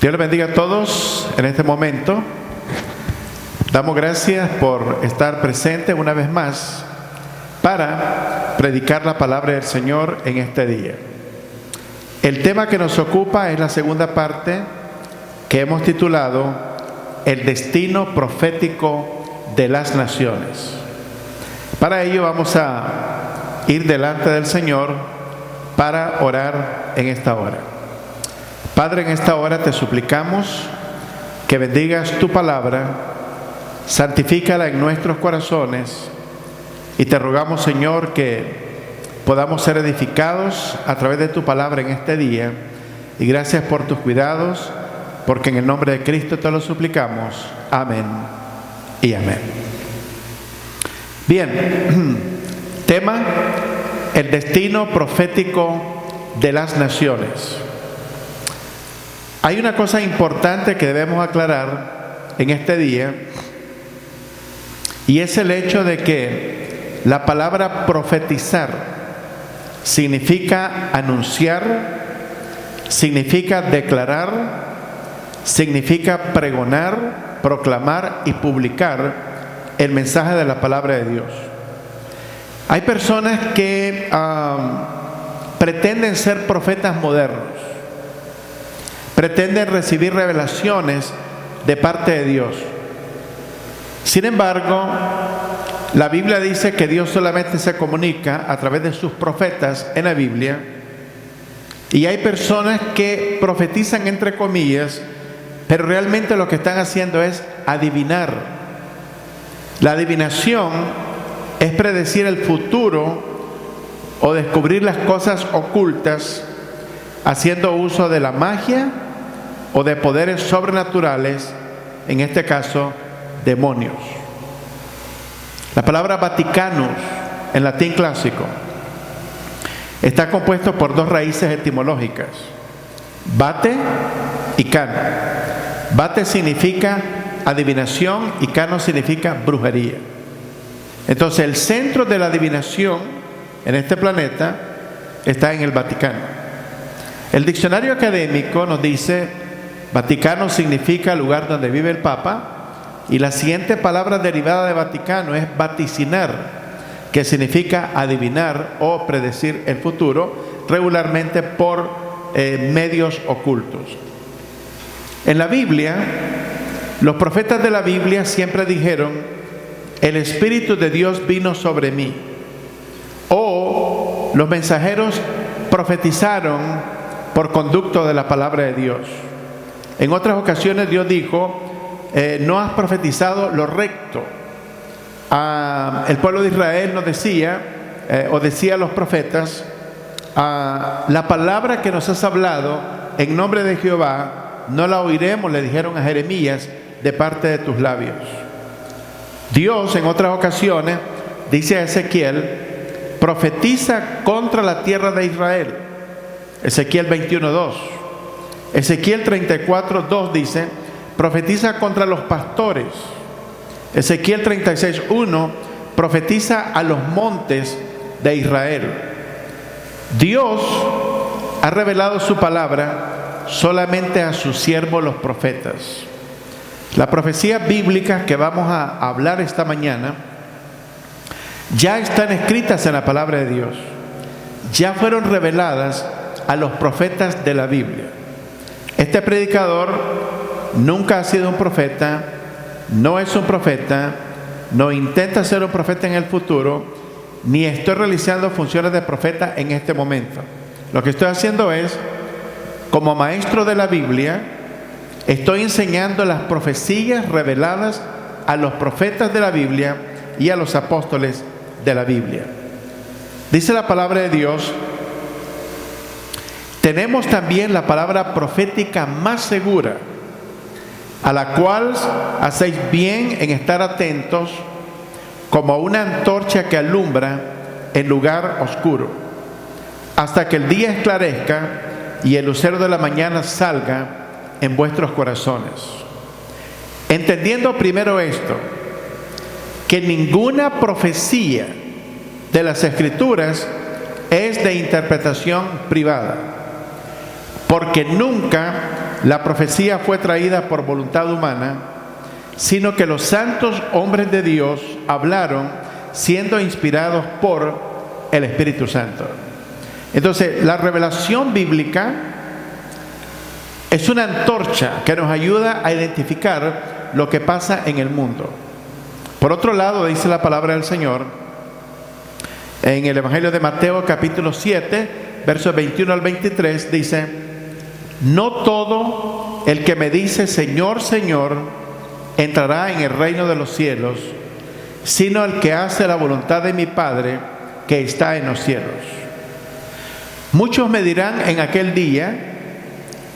Dios les bendiga a todos en este momento. Damos gracias por estar presentes una vez más para predicar la palabra del Señor en este día. El tema que nos ocupa es la segunda parte que hemos titulado El destino profético de las naciones. Para ello vamos a ir delante del Señor para orar en esta hora. Padre, en esta hora te suplicamos que bendigas tu palabra, santifícala en nuestros corazones y te rogamos, Señor, que podamos ser edificados a través de tu palabra en este día. Y gracias por tus cuidados, porque en el nombre de Cristo te lo suplicamos. Amén y amén. Bien, tema: el destino profético de las naciones. Hay una cosa importante que debemos aclarar en este día, y es el hecho de que la palabra profetizar significa anunciar, significa declarar, significa pregonar, proclamar y publicar el mensaje de la palabra de Dios. Hay personas que pretenden ser profetas modernos, pretenden recibir revelaciones de parte de Dios. Sin embargo, la Biblia dice que Dios solamente se comunica a través de sus profetas en la Biblia, y hay personas que profetizan entre comillas, pero realmente lo que están haciendo es adivinar. La adivinación es predecir el futuro o descubrir las cosas ocultas haciendo uso de la magia o de poderes sobrenaturales, en este caso demonios. La palabra Vaticanus en latín clásico está compuesto por dos raíces etimológicas: vate y cano. Vate significa adivinación y cano significa brujería. Entonces el centro de la adivinación en este planeta está en el Vaticano. El diccionario académico nos dice: Vaticano significa lugar donde vive el Papa, y la siguiente palabra derivada de Vaticano es vaticinar, que significa adivinar o predecir el futuro, regularmente por medios ocultos. En la Biblia, los profetas de la Biblia siempre dijeron: el Espíritu de Dios vino sobre mí, o los mensajeros profetizaron por conducto de la palabra de Dios. En otras ocasiones Dios dijo: no has profetizado lo recto. El pueblo de Israel nos decía, o decía a los profetas: la palabra que nos has hablado en nombre de Jehová no la oiremos, le dijeron a Jeremías, de parte de tus labios. Dios en otras ocasiones dice a Ezequiel: profetiza contra la tierra de Israel. Ezequiel 21:2. Ezequiel 34:2 dice: profetiza contra los pastores. Ezequiel 36:1 profetiza a los montes de Israel. Dios ha revelado su palabra solamente a sus siervos los profetas. Las profecías bíblicas que vamos a hablar esta mañana ya están escritas en la palabra de Dios, ya fueron reveladas a los profetas de la Biblia. Este predicador nunca ha sido un profeta, no es un profeta, no intenta ser un profeta en el futuro, ni estoy realizando funciones de profeta en este momento. Lo que estoy haciendo es, como maestro de la Biblia, estoy enseñando las profecías reveladas a los profetas de la Biblia y a los apóstoles de la Biblia. Dice la palabra de Dios: tenemos también la palabra profética más segura, a la cual hacéis bien en estar atentos, como una antorcha que alumbra en lugar oscuro, hasta que el día esclarezca y el lucero de la mañana salga en vuestros corazones. Entendiendo primero esto, que ninguna profecía de las Escrituras es de interpretación privada, porque nunca la profecía fue traída por voluntad humana, sino que los santos hombres de Dios hablaron siendo inspirados por el Espíritu Santo. Entonces, la revelación bíblica es una antorcha que nos ayuda a identificar lo que pasa en el mundo. Por otro lado, dice la palabra del Señor en el Evangelio de Mateo capítulo 7, versos 21 al 23, dice: no todo el que me dice Señor, Señor, entrará en el reino de los cielos, sino el que hace la voluntad de mi Padre que está en los cielos. Muchos me dirán en aquel día: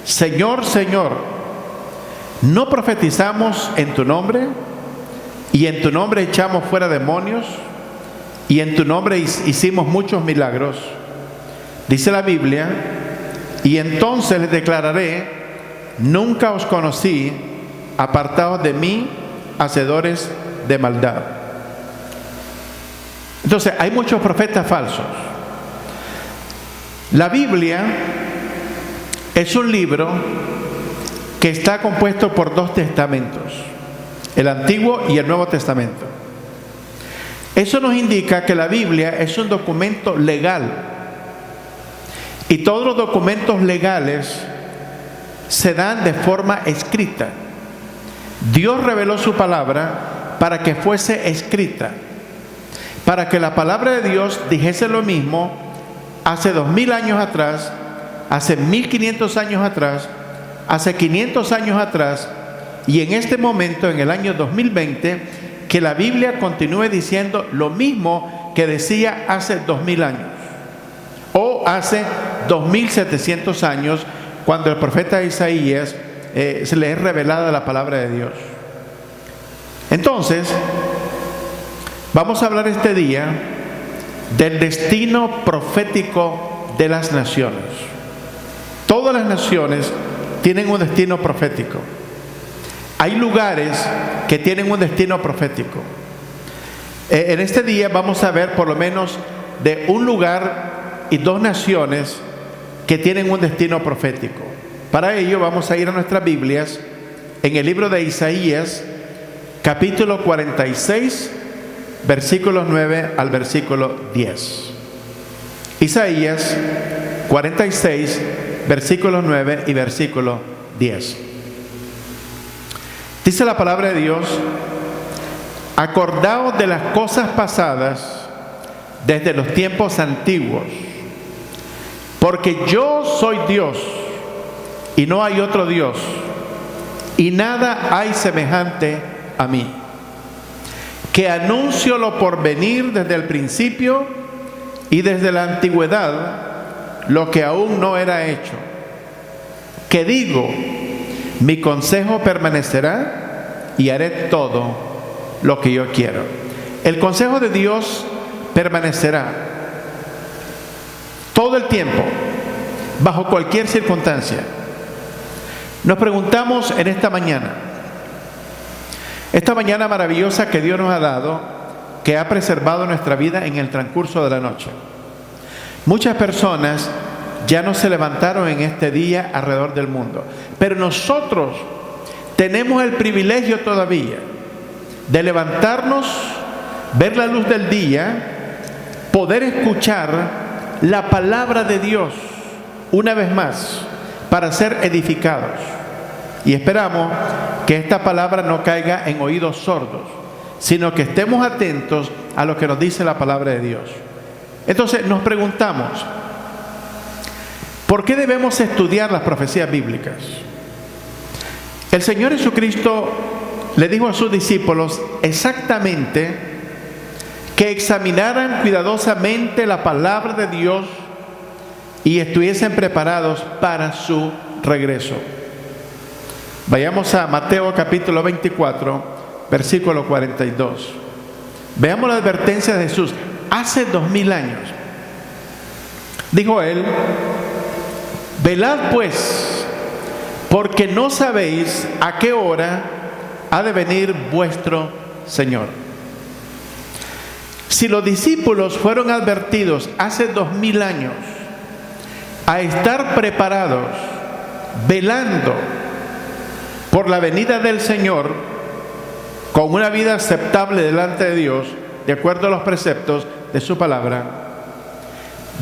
Señor, Señor, ¿no profetizamos en tu nombre? Y en tu nombre echamos fuera demonios, y en tu nombre hicimos muchos milagros. Dice la Biblia: y entonces les declararé: nunca os conocí, apartados de mí, hacedores de maldad. Entonces, hay muchos profetas falsos. La Biblia es un libro que está compuesto por dos testamentos, el Antiguo y el Nuevo Testamento. Eso nos indica que la Biblia es un documento legal, y todos los documentos legales se dan de forma escrita. Dios reveló su palabra para que fuese escrita, para que la palabra de Dios dijese lo mismo hace 2000 años atrás, hace 1500 años atrás, hace 500 años atrás, y en este momento, en el año 2020, que la Biblia continúe diciendo lo mismo que decía hace 2000 años o hace 2700 años, cuando el profeta Isaías se le es revelada la palabra de Dios. Entonces, vamos a hablar este día del destino profético de las naciones. Todas las naciones tienen un destino profético. Hay lugares que tienen un destino profético. En este día vamos a ver por lo menos de un lugar y dos naciones que tienen un destino profético. Para ello vamos a ir a nuestras Biblias en el libro de Isaías, capítulo 46, versículos 9 al versículo 10. Isaías 46, versículos 9 y versículo 10. Dice la palabra de Dios: acordaos de las cosas pasadas desde los tiempos antiguos, porque yo soy Dios y no hay otro Dios, y nada hay semejante a mí, que anuncio lo porvenir desde el principio y desde la antigüedad lo que aún no era hecho, que digo: mi consejo permanecerá y haré todo lo que yo quiero. El consejo de Dios permanecerá todo el tiempo, bajo cualquier circunstancia. Nos preguntamos en esta mañana maravillosa que Dios nos ha dado, que ha preservado nuestra vida en el transcurso de la noche. Muchas personas ya no se levantaron en este día alrededor del mundo, pero nosotros tenemos el privilegio todavía de levantarnos, ver la luz del día, poder escuchar la palabra de Dios una vez más para ser edificados. Y esperamos que esta palabra no caiga en oídos sordos, sino que estemos atentos a lo que nos dice la palabra de Dios. Entonces nos preguntamos: ¿por qué debemos estudiar las profecías bíblicas? El Señor Jesucristo le dijo a sus discípulos exactamente que examinaran cuidadosamente la palabra de Dios y estuviesen preparados para su regreso. Vayamos a Mateo capítulo 24, versículo 42. Veamos la advertencia de Jesús. Hace 2000 años dijo él: velad pues, porque no sabéis a qué hora ha de venir vuestro Señor. Si los discípulos fueron advertidos hace 2000 años a estar preparados velando por la venida del Señor con una vida aceptable delante de Dios, de acuerdo a los preceptos de su palabra,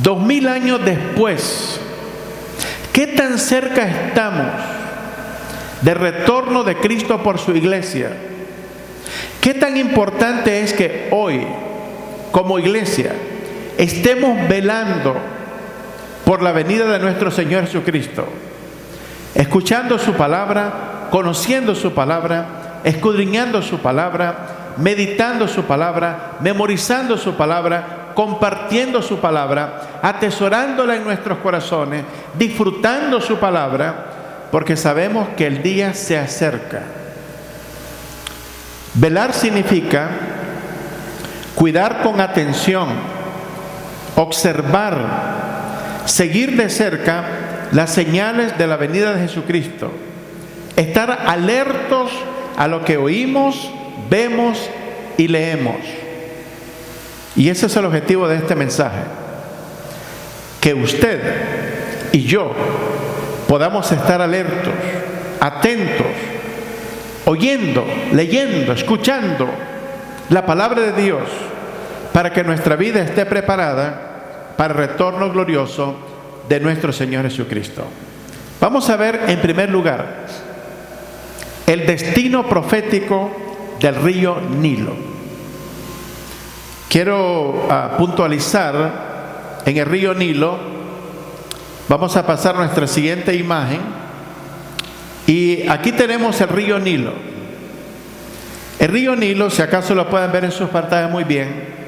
2000 años después, ¿qué tan cerca estamos del retorno de Cristo por su iglesia? ¿Qué tan importante es que hoy, como iglesia, estemos velando por la venida de nuestro Señor Jesucristo, escuchando su palabra, conociendo su palabra, escudriñando su palabra, meditando su palabra, memorizando su palabra, compartiendo su palabra, atesorándola en nuestros corazones, disfrutando su palabra, porque sabemos que el día se acerca? Velar significa cuidar con atención, observar, seguir de cerca las señales de la venida de Jesucristo, estar alertos a lo que oímos, vemos y leemos. Y ese es el objetivo de este mensaje, que usted y yo podamos estar alertos, atentos, oyendo, leyendo, escuchando la palabra de Dios, para que nuestra vida esté preparada para el retorno glorioso de nuestro Señor Jesucristo. Vamos a ver en primer lugar el destino profético del río Nilo. Quiero puntualizar en el río Nilo. Vamos a pasar a nuestra siguiente imagen. Y aquí tenemos el río Nilo. El río Nilo, si acaso lo pueden ver en sus pantallas muy bien,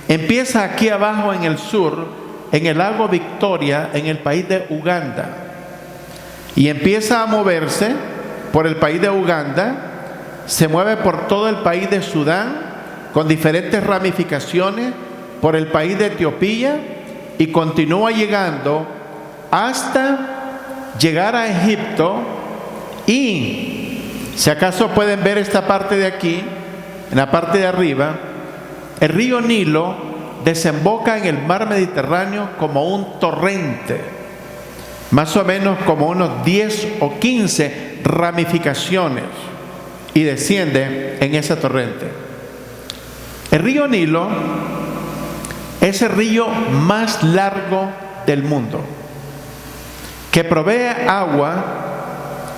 empieza aquí abajo en el sur, en el lago Victoria, en el país de Uganda. Y empieza a moverse por el país de Uganda, se mueve por todo el país de Sudán, con diferentes ramificaciones, por el país de Etiopía, y continúa llegando hasta llegar a Egipto. Y si acaso pueden ver esta parte de aquí, en la parte de arriba, el río Nilo desemboca en el mar Mediterráneo como un torrente, más o menos como unos 10 o 15 ramificaciones, y desciende en ese torrente. El río Nilo es el río más largo del mundo, que provee agua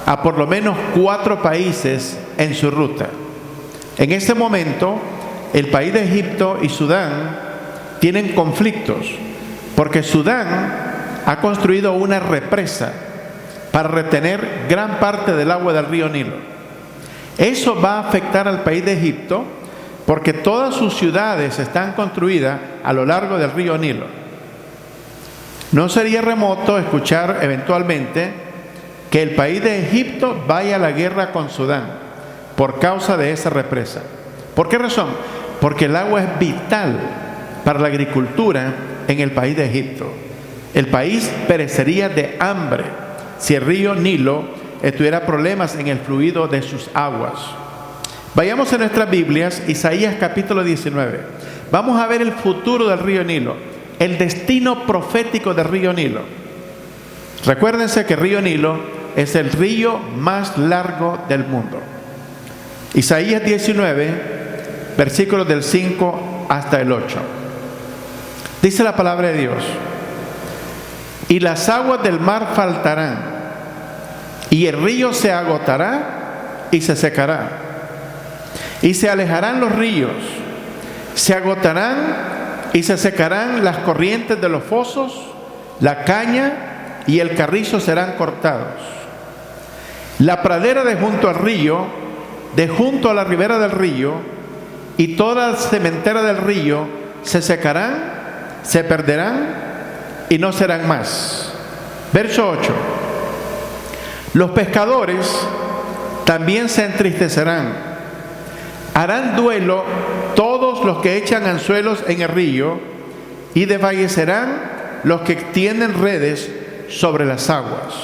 a por lo menos 4 países en su ruta. En este momento, el país de Egipto y Sudán tienen conflictos, porque Sudán ha construido una represa para retener gran parte del agua del río Nilo. Eso va a afectar al país de Egipto, porque todas sus ciudades están construidas a lo largo del río Nilo. No sería remoto escuchar eventualmente que el país de Egipto vaya a la guerra con Sudán por causa de esa represa. ¿Por qué razón? Porque el agua es vital para la agricultura en el país de Egipto. El país perecería de hambre si el río Nilo tuviera problemas en el fluido de sus aguas. Vayamos a nuestras Biblias, Isaías capítulo 19. Vamos a ver el futuro del río Nilo, el destino profético del río Nilo. Recuérdense que el río Nilo es el río más largo del mundo. Isaías 19, versículos del 5 hasta el 8. Dice la palabra de Dios: y las aguas del mar faltarán, y el río se agotará y se secará, y se alejarán los ríos, se agotarán y se secarán las corrientes de los fosos, la caña y el carrizo serán cortados. La pradera de junto al río, de junto a la ribera del río, y toda la sementera del río se secarán, se perderán y no serán más. Verso 8. Los pescadores también se entristecerán, harán duelo todos los que echan anzuelos en el río, y desfallecerán los que extienden redes sobre las aguas.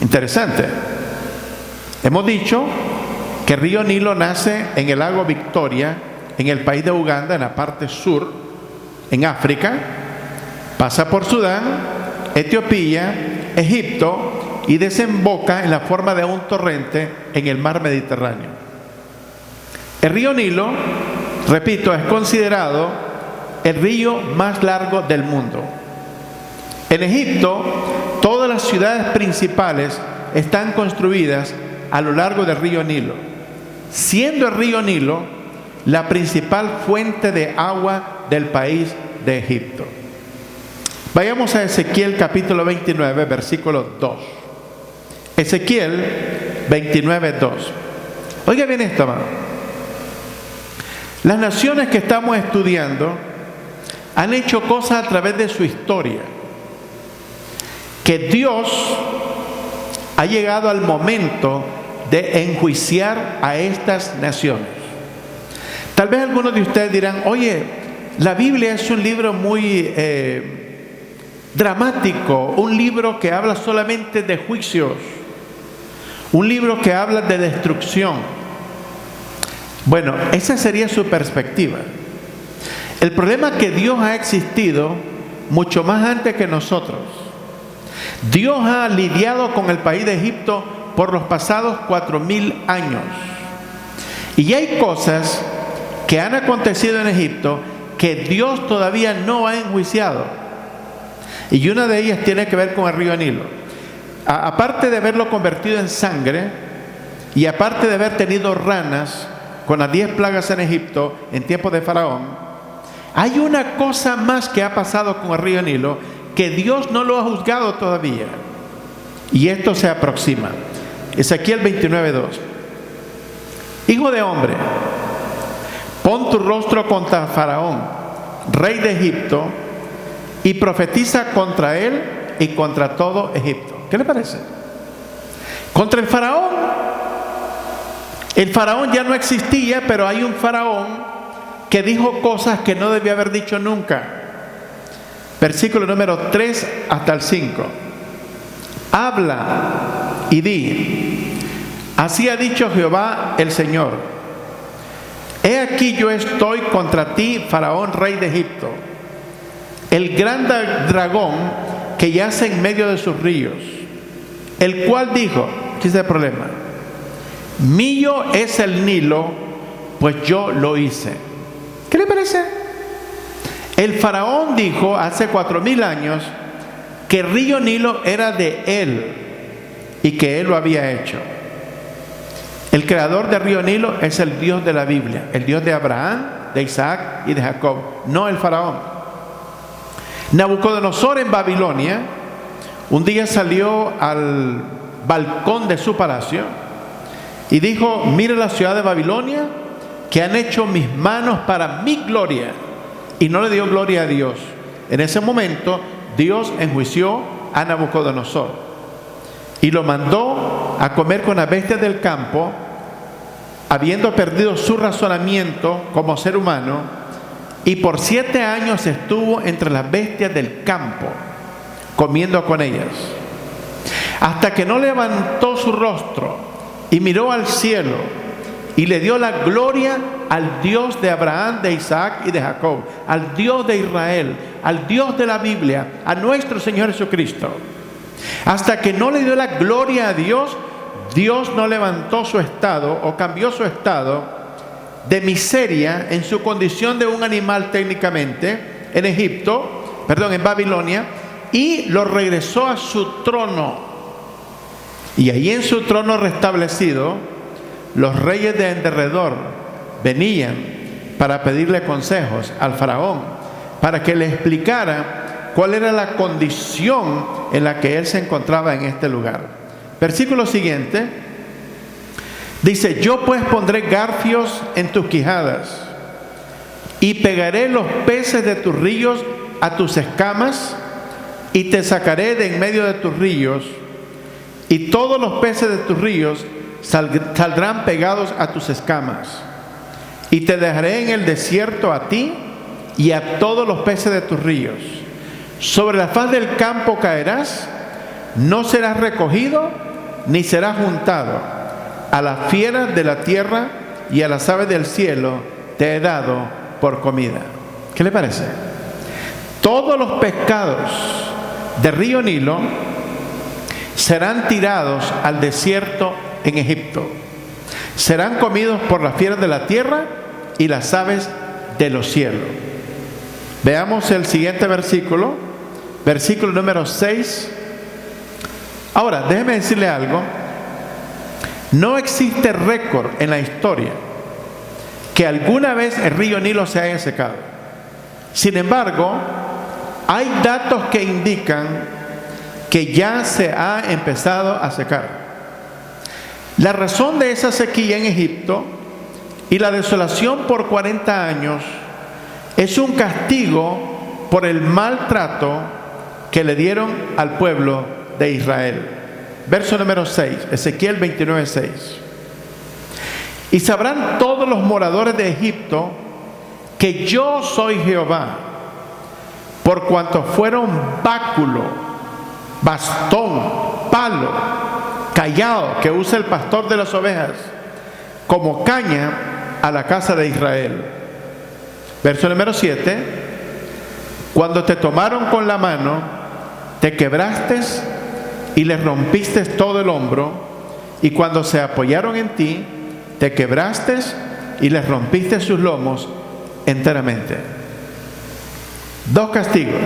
Interesante. Hemos dicho que el río Nilo nace en el lago Victoria, en el país de Uganda, en la parte sur, en África, pasa por Sudán, Etiopía, Egipto, y desemboca en la forma de un torrente en el mar Mediterráneo. El río Nilo, repito, es considerado el río más largo del mundo. En Egipto, todas las ciudades principales están construidas a lo largo del río Nilo, siendo el río Nilo la principal fuente de agua del país de Egipto. Vayamos a Ezequiel capítulo 29, versículo 2. Ezequiel 29, 2. Oiga bien esto, hermano. Las naciones que estamos estudiando han hecho cosas a través de su historia, que Dios ha llegado al momento de enjuiciar a estas naciones. Tal vez algunos de ustedes dirán, oye, la Biblia es un libro muy dramático, un libro que habla solamente de juicios, un libro que habla de destrucción. Bueno, esa sería su perspectiva. El problema es que Dios ha existido mucho más antes que nosotros. Dios ha lidiado con el país de Egipto por los pasados 4000 años. Y hay cosas que han acontecido en Egipto que Dios todavía no ha enjuiciado. Y una de ellas tiene que ver con el río Nilo. Aparte de haberlo convertido en sangre, y aparte de haber tenido ranas con las 10 plagas en Egipto en tiempos de Faraón, hay una cosa más que ha pasado con el río Nilo que Dios no lo ha juzgado todavía. Y esto se aproxima. Ezequiel 29:2. Hijo de hombre, pon tu rostro contra Faraón, rey de Egipto, y profetiza contra él y contra todo Egipto. ¿Qué le parece? Contra el Faraón. El Faraón ya no existía, pero hay un Faraón que dijo cosas que no debía haber dicho nunca. Versículo número 3 hasta el 5. Habla y di: así ha dicho Jehová el Señor. He aquí yo estoy contra ti, Faraón, rey de Egipto, el gran dragón que yace en medio de sus ríos, el cual dijo, ¿qué es el problema? Mío es el Nilo, pues yo lo hice. ¿Qué le parece? El Faraón dijo hace 4000 años que el río Nilo era de él y que él lo había hecho. El creador del río Nilo es el Dios de la Biblia, el Dios de Abraham, de Isaac y de Jacob, no el Faraón. Nabucodonosor en Babilonia un día salió al balcón de su palacio y dijo: mire la ciudad de Babilonia, que han hecho mis manos para mi gloria. Y no le dio gloria a Dios. En ese momento Dios enjuició a Nabucodonosor y lo mandó a comer con las bestias del campo, habiendo perdido su razonamiento como ser humano, y por 7 años estuvo entre las bestias del campo, comiendo con ellas, hasta que no levantó su rostro y miró al cielo y le dio la gloria al Dios de Abraham, de Isaac y de Jacob, al Dios de Israel, al Dios de la Biblia, a nuestro Señor Jesucristo. Hasta que no le dio la gloria a Dios, Dios no levantó su estado o cambió su estado de miseria en su condición de un animal técnicamente en en Babilonia, y lo regresó a su trono. Y ahí en su trono restablecido, los reyes de en derredor venían para pedirle consejos al Faraón, para que le explicara cuál era la condición en la que él se encontraba en este lugar. Versículo siguiente dice: yo pues pondré garfios en tus quijadas y pegaré los peces de tus ríos a tus escamas, y te sacaré de en medio de tus ríos, y todos los peces de tus ríos saldrán pegados a tus escamas, y te dejaré en el desierto a ti y a todos los peces de tus ríos. Sobre la faz del campo caerás, no serás recogido ni serás juntado. A las fieras de la tierra y a las aves del cielo te he dado por comida. ¿Qué le parece? Todos los pescados del río Nilo serán tirados al desierto en Egipto. Serán comidos por las fieras de la tierra y las aves de los cielos. Veamos el siguiente versículo, versículo número 6. Ahora, déjeme decirle algo. No existe récord en la historia que alguna vez el río Nilo se haya secado. Sin embargo, hay datos que indican que ya se ha empezado a secar. La razón de esa sequía en Egipto y la desolación por 40 años es un castigo por el maltrato que le dieron al pueblo de Israel. Verso número 6, Ezequiel 29:6. Y sabrán todos los moradores de Egipto que yo soy Jehová, por cuanto fueron báculo, bastón, palo, cayado que usa el pastor de las ovejas, como caña a la casa de Israel. Verso número 7. Cuando te tomaron con la mano, te quebraste y les rompiste todo el hombro, y cuando se apoyaron en ti, te quebraste y les rompiste sus lomos enteramente. Dos castigos,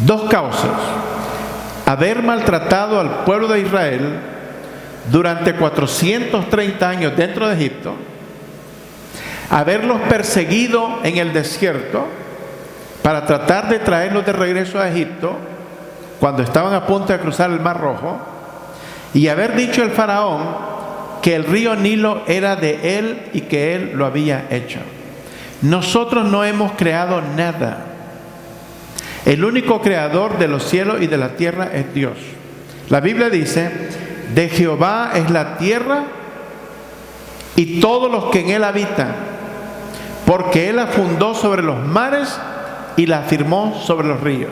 dos causas: haber maltratado al pueblo de Israel durante 430 años dentro de Egipto, haberlos perseguido en el desierto para tratar de traerlos de regreso a Egipto cuando estaban a punto de cruzar el Mar Rojo, y haber dicho el faraón que el río Nilo era de él y que él lo había hecho. Nosotros no hemos creado nada. El único creador de los cielos y de la tierra es Dios. La Biblia dice: de Jehová es la tierra y todos los que en él habitan, porque él la fundó sobre los mares y la afirmó sobre los ríos.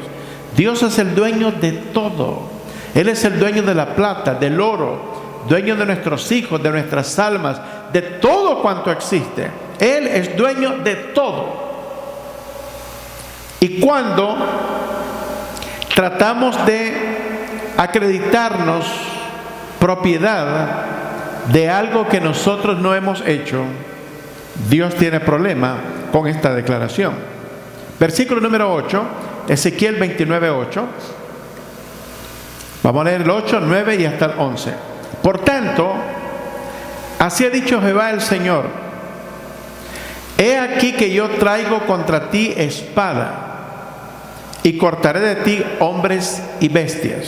Dios es el dueño de todo. Él es el dueño de la plata, del oro, dueño de nuestros hijos, de nuestras almas, de todo cuanto existe. Él es dueño de todo. Y cuando tratamos de acreditarnos propiedad de algo que nosotros no hemos hecho, Dios tiene problema con esta declaración. Versículo número 8, Ezequiel 29:8. Vamos a leer el 8, 9 y hasta el 11. Por tanto, así ha dicho Jehová el Señor: he aquí que yo traigo contra ti espada, y cortaré de ti hombres y bestias.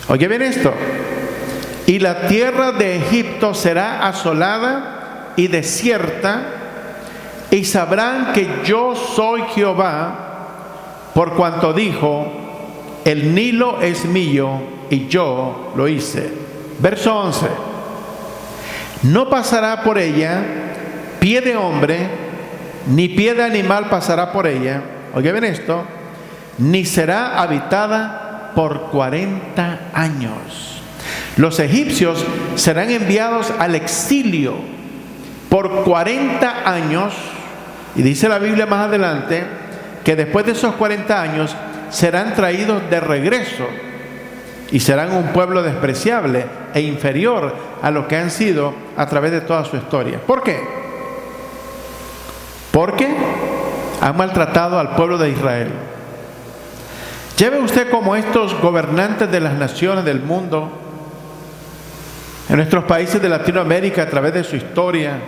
Oye bien esto: y la tierra de Egipto será asolada y desierta, y sabrán que yo soy Jehová, por cuanto dijo: el Nilo es mío y yo lo hice. Verso 11. No pasará por ella pie de hombre, ni pie de animal pasará por ella. Oye bien esto: ni será habitada por 40 años. Los egipcios serán enviados al exilio por 40 años, y dice la Biblia más adelante que después de esos 40 años serán traídos de regreso y serán un pueblo despreciable e inferior a lo que han sido a través de toda su historia. ¿Por qué? Porque han maltratado al pueblo de Israel. Lleve usted como estos gobernantes de las naciones del mundo, en nuestros países de Latinoamérica, a través de su historia,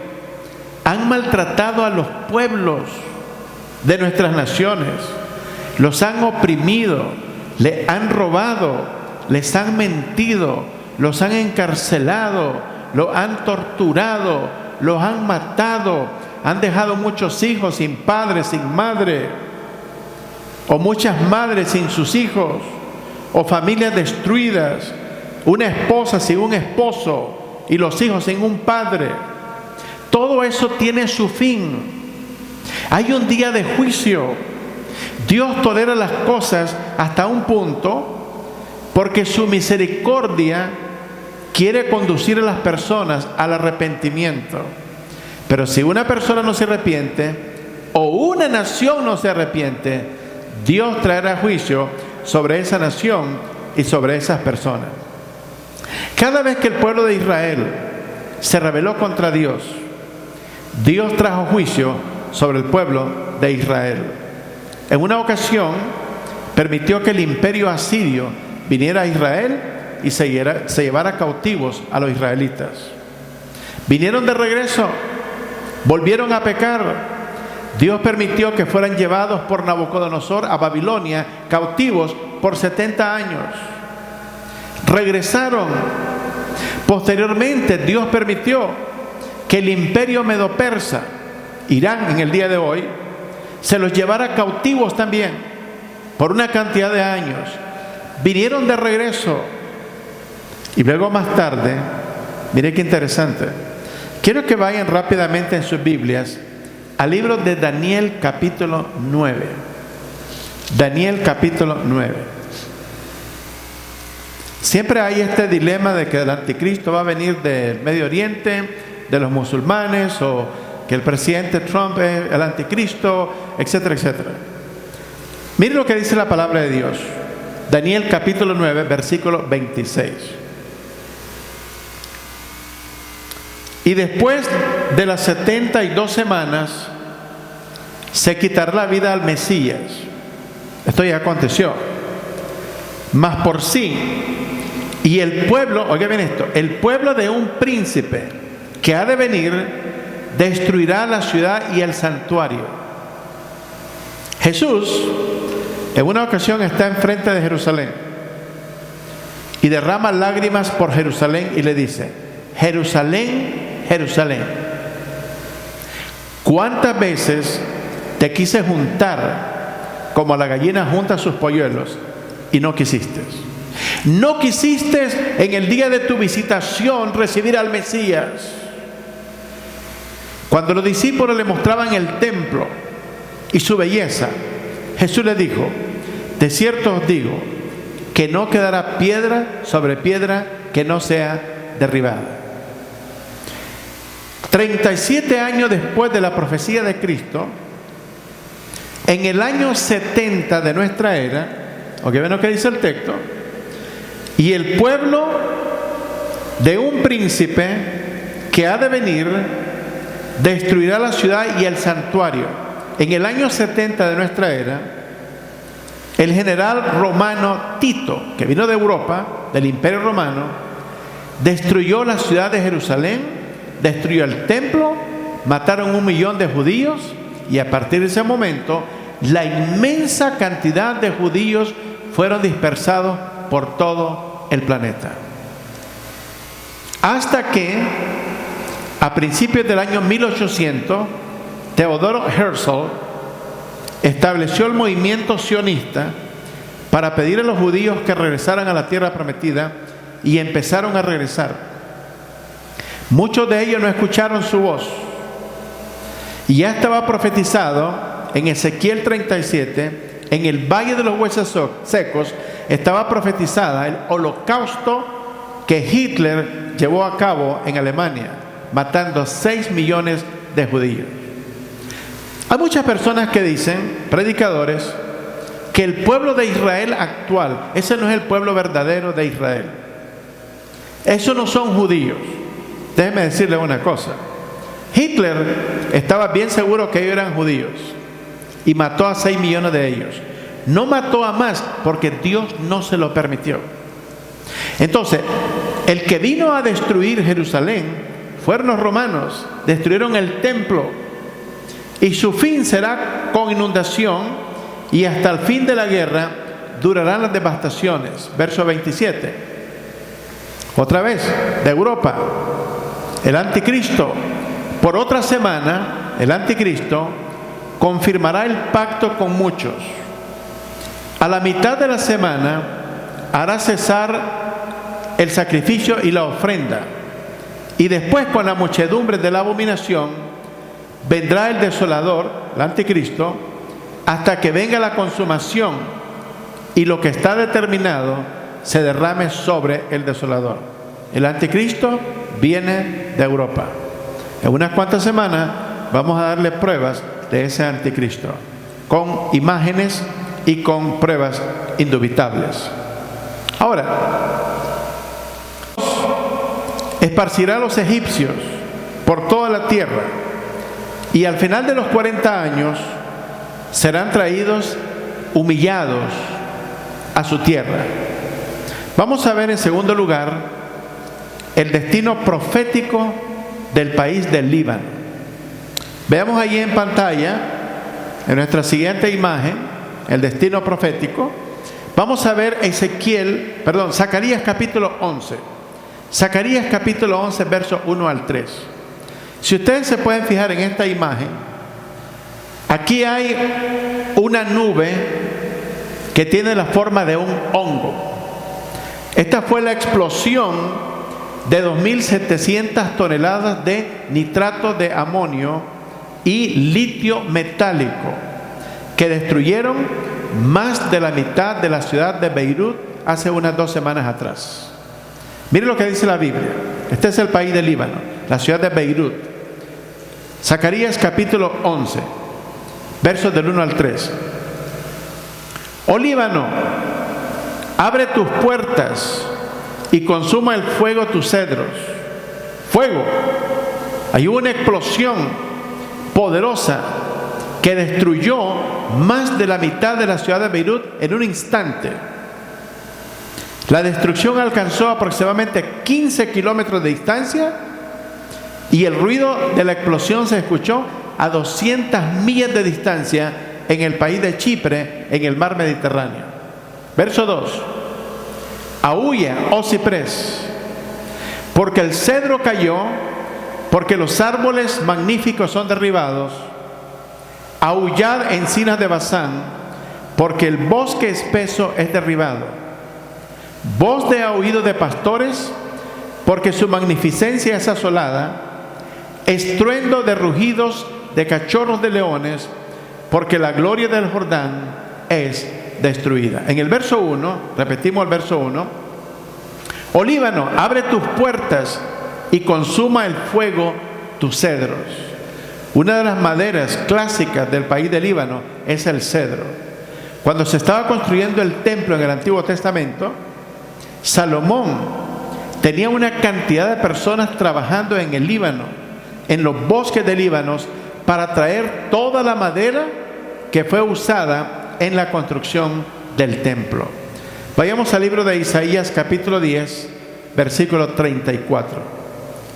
han maltratado a los pueblos de nuestras naciones, los han oprimido, les han robado, les han mentido, los han encarcelado, los han torturado, los han matado, han dejado muchos hijos sin padre, sin madre, o muchas madres sin sus hijos, o familias destruidas, una esposa sin un esposo y los hijos sin un padre. Todo eso tiene su fin. Hay un día de juicio. Dios tolera las cosas hasta un punto porque su misericordia quiere conducir a las personas al arrepentimiento. Pero si una persona no se arrepiente o una nación no se arrepiente, Dios traerá juicio sobre esa nación y sobre esas personas. Cada vez que el pueblo de Israel se rebeló contra Dios, Dios trajo juicio sobre el pueblo de Israel. En una ocasión, permitió que el imperio asirio viniera a Israel y se llevara cautivos a los israelitas. Vinieron de regreso, volvieron a pecar. Dios permitió que fueran llevados por Nabucodonosor a Babilonia, cautivos por 70 años. Regresaron. Posteriormente, Dios permitió que el imperio medo-persa, Irán en el día de hoy, se los llevara cautivos también por una cantidad de años. Vinieron de regreso. Y luego más tarde, mire qué interesante. Quiero que vayan rápidamente en sus Biblias al libro de Daniel capítulo 9. Daniel capítulo 9. Siempre hay este dilema de que el anticristo va a venir del Medio Oriente, de los musulmanes, o que el presidente Trump es el anticristo, etcétera, etcétera. Miren lo que dice la palabra de Dios. Daniel capítulo 9, versículo 26. Y después de las 72 semanas se quitará la vida al Mesías. Esto ya aconteció. Mas por sí, y el pueblo, oiga bien esto, el pueblo de un príncipe que ha de venir destruirá la ciudad y el santuario. Jesús en una ocasión está enfrente de Jerusalén y derrama lágrimas por Jerusalén y le dice: Jerusalén, Jerusalén, ¿cuántas veces te quise juntar como la gallina junta sus polluelos y no quisiste? No quisiste en el día de tu visitación recibir al Mesías. Cuando los discípulos le mostraban el templo y su belleza, Jesús les dijo: de cierto os digo que no quedará piedra sobre piedra que no sea derribada. 37 años después de la profecía de Cristo, en el año 70 de nuestra era, ¿ok? ¿Ven lo que dice el texto? Y el pueblo de un príncipe que ha de venir destruirá la ciudad y el santuario. En el año 70 de nuestra era, el general romano Tito, que vino de Europa, del Imperio Romano, destruyó la ciudad de Jerusalén, destruyó el templo, mataron 1 millón de judíos, y a partir de ese momento, la inmensa cantidad de judíos fueron dispersados por todo el planeta. Hasta que, a principios del año 1800, Teodoro Herzl estableció el movimiento sionista para pedir a los judíos que regresaran a la tierra prometida, y empezaron a regresar. Muchos de ellos no escucharon su voz, y ya estaba profetizado en Ezequiel 37, en el Valle de los Huesos Secos, estaba profetizada el holocausto que Hitler llevó a cabo en Alemania, matando 6 millones de judíos. Hay muchas personas que dicen, predicadores, que el pueblo de Israel actual, ese no es el pueblo verdadero de Israel. Esos no son judíos. Déjenme decirle una cosa. Hitler estaba bien seguro que ellos eran judíos y mató a 6 millones de ellos. No mató a más porque Dios no se lo permitió. Entonces, el que vino a destruir Jerusalén fueron los romanos. Destruyeron el templo, y su fin será con inundación, y hasta el fin de la guerra durarán las devastaciones. Verso 27. Otra vez, de Europa, el anticristo, por otra semana, el anticristo confirmará el pacto con muchos. A la mitad de la semana hará cesar el sacrificio y la ofrenda, y después, con la muchedumbre de la abominación, vendrá el desolador, el anticristo, hasta que venga la consumación y lo que está determinado se derrame sobre el desolador. El anticristo viene de Europa. En unas cuantas semanas vamos a darle pruebas de ese anticristo, con imágenes y con pruebas indubitables. Ahora, esparcirá a los egipcios por toda la tierra, y al final de los 40 años serán traídos humillados a su tierra. Vamos a ver en segundo lugar el destino profético del país del Líbano. Veamos allí en pantalla, en nuestra siguiente imagen, el destino profético. Vamos a ver Zacarías capítulo 11. Zacarías capítulo 11, versos 1 al 3. Si ustedes se pueden fijar en esta imagen, aquí hay una nube que tiene la forma de un hongo. Esta fue la explosión de 2.700 toneladas de nitrato de amonio y litio metálico que destruyeron más de la mitad de la ciudad de Beirut hace unas 2 semanas atrás. Miren lo que dice la Biblia. Este es el país del Líbano, la ciudad de Beirut. Zacarías capítulo 11, versos del 1 al 3. Oh Líbano, abre tus puertas y consuma el fuego tus cedros. Fuego. Hay una explosión poderosa que destruyó más de la mitad de la ciudad de Beirut en un instante. La destrucción alcanzó aproximadamente 15 kilómetros de distancia y el ruido de la explosión se escuchó a 200 millas de distancia en el país de Chipre, en el mar Mediterráneo. Verso 2. Aúlla, oh ciprés, porque el cedro cayó, porque los árboles magníficos son derribados. Aullad, encinas de Basán, porque el bosque espeso es derribado. Voz de aullido de pastores, porque su magnificencia es asolada. Estruendo de rugidos de cachorros de leones, porque la gloria del Jordán es destruida. En el verso 1, repetimos el verso 1. Oh Líbano, abre tus puertas y consuma el fuego tus cedros. Una de las maderas clásicas del país de Líbano es el cedro. Cuando se estaba construyendo el templo en el Antiguo Testamento, Salomón tenía una cantidad de personas trabajando en el Líbano, en los bosques de Líbano, para traer toda la madera que fue usada en la construcción del templo. Vayamos al libro de Isaías capítulo 10, versículo 34.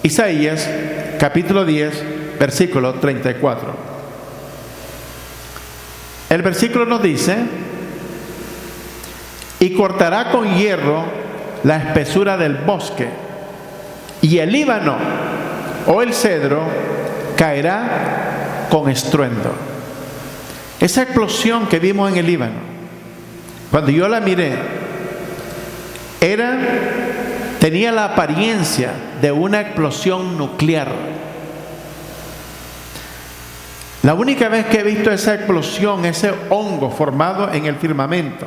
Isaías capítulo 10, versículo 34. El versículo nos dice: y cortará con hierro la espesura del bosque, y el Líbano o el cedro caerá con estruendo. Esa explosión que vimos en el Líbano, cuando yo la miré, tenía la apariencia de una explosión nuclear. La única vez que he visto esa explosión, ese hongo formado en el firmamento,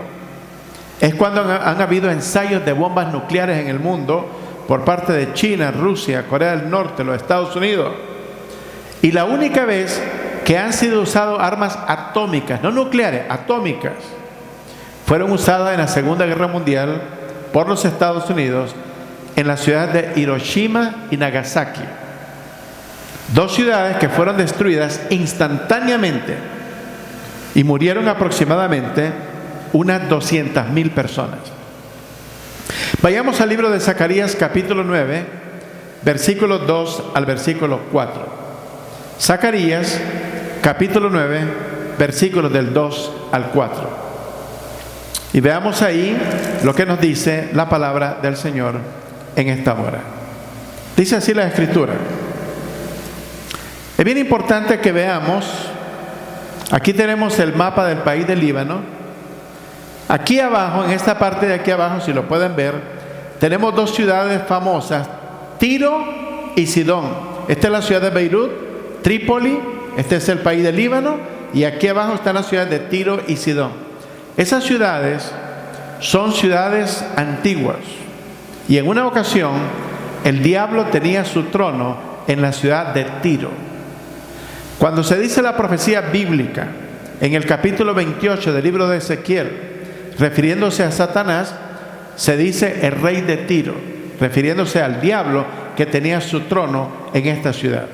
es cuando han habido ensayos de bombas nucleares en el mundo por parte de China, Rusia, Corea del Norte, los Estados Unidos. Y la única vez que han sido usadas armas atómicas, no nucleares, atómicas, fueron usadas en la Segunda Guerra Mundial por los Estados Unidos en las ciudades de Hiroshima y Nagasaki. 2 ciudades que fueron destruidas instantáneamente y murieron aproximadamente unas 200.000 personas. Vayamos al libro de Zacarías capítulo 9, versículos 2 al versículo 4. Zacarías capítulo 9, versículos del 2 al 4. Y veamos ahí lo que nos dice la palabra del Señor en esta hora. Dice así la Escritura. Es bien importante que veamos, aquí tenemos el mapa del país del Líbano. Aquí abajo, en esta parte de aquí abajo, si lo pueden ver, tenemos 2 ciudades famosas, Tiro y Sidón. Esta es la ciudad de Beirut, Trípoli, este es el país del Líbano, y aquí abajo están las ciudades de Tiro y Sidón. Esas ciudades son ciudades antiguas, y en una ocasión el diablo tenía su trono en la ciudad de Tiro. Cuando se dice la profecía bíblica en el capítulo 28 del libro de Ezequiel, refiriéndose a Satanás, se dice el rey de Tiro, refiriéndose al diablo que tenía su trono en esta ciudad.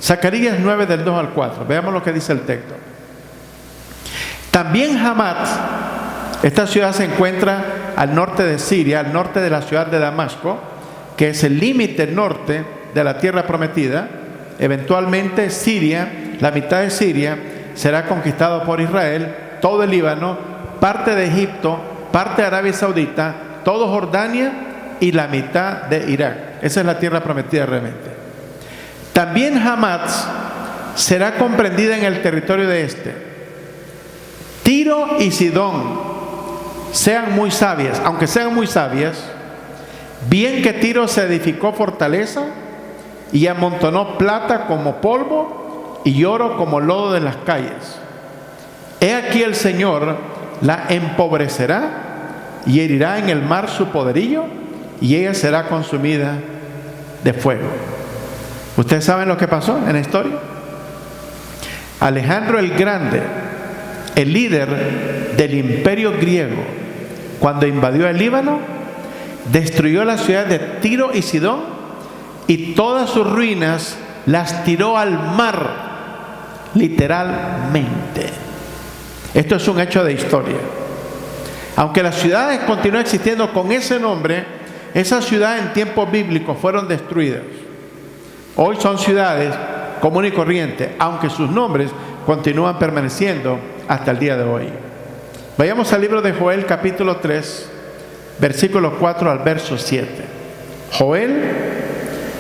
Zacarías 9 del 2 al 4. Veamos lo que dice el texto. También Hamat, esta ciudad se encuentra al norte de Siria, al norte de la ciudad de Damasco, que es el límite norte de la tierra prometida. Eventualmente Siria, la mitad de Siria, será conquistado por Israel, todo el Líbano, parte de Egipto, parte de Arabia Saudita, todo Jordania y la mitad de Irak. Esa es la tierra prometida realmente. También Hamat será comprendida en el territorio de este. Tiro y Sidón sean muy sabias, aunque sean muy sabias, bien que Tiro se edificó fortaleza y amontonó plata como polvo y oro como lodo de las calles. He aquí el Señor la empobrecerá y herirá en el mar su poderío, y ella será consumida de fuego. ¿Ustedes saben lo que pasó en la historia? Alejandro el Grande, el líder del imperio griego, cuando invadió el Líbano, destruyó la ciudad de Tiro y Sidón y todas sus ruinas las tiró al mar, literalmente. Esto es un hecho de historia. Aunque las ciudades continúan existiendo con ese nombre, esas ciudades en tiempos bíblicos fueron destruidas. Hoy son ciudades comunes y corrientes, aunque sus nombres continúan permaneciendo hasta el día de hoy. Vayamos al libro de Joel, capítulo 3, versículos 4 al verso 7. Joel,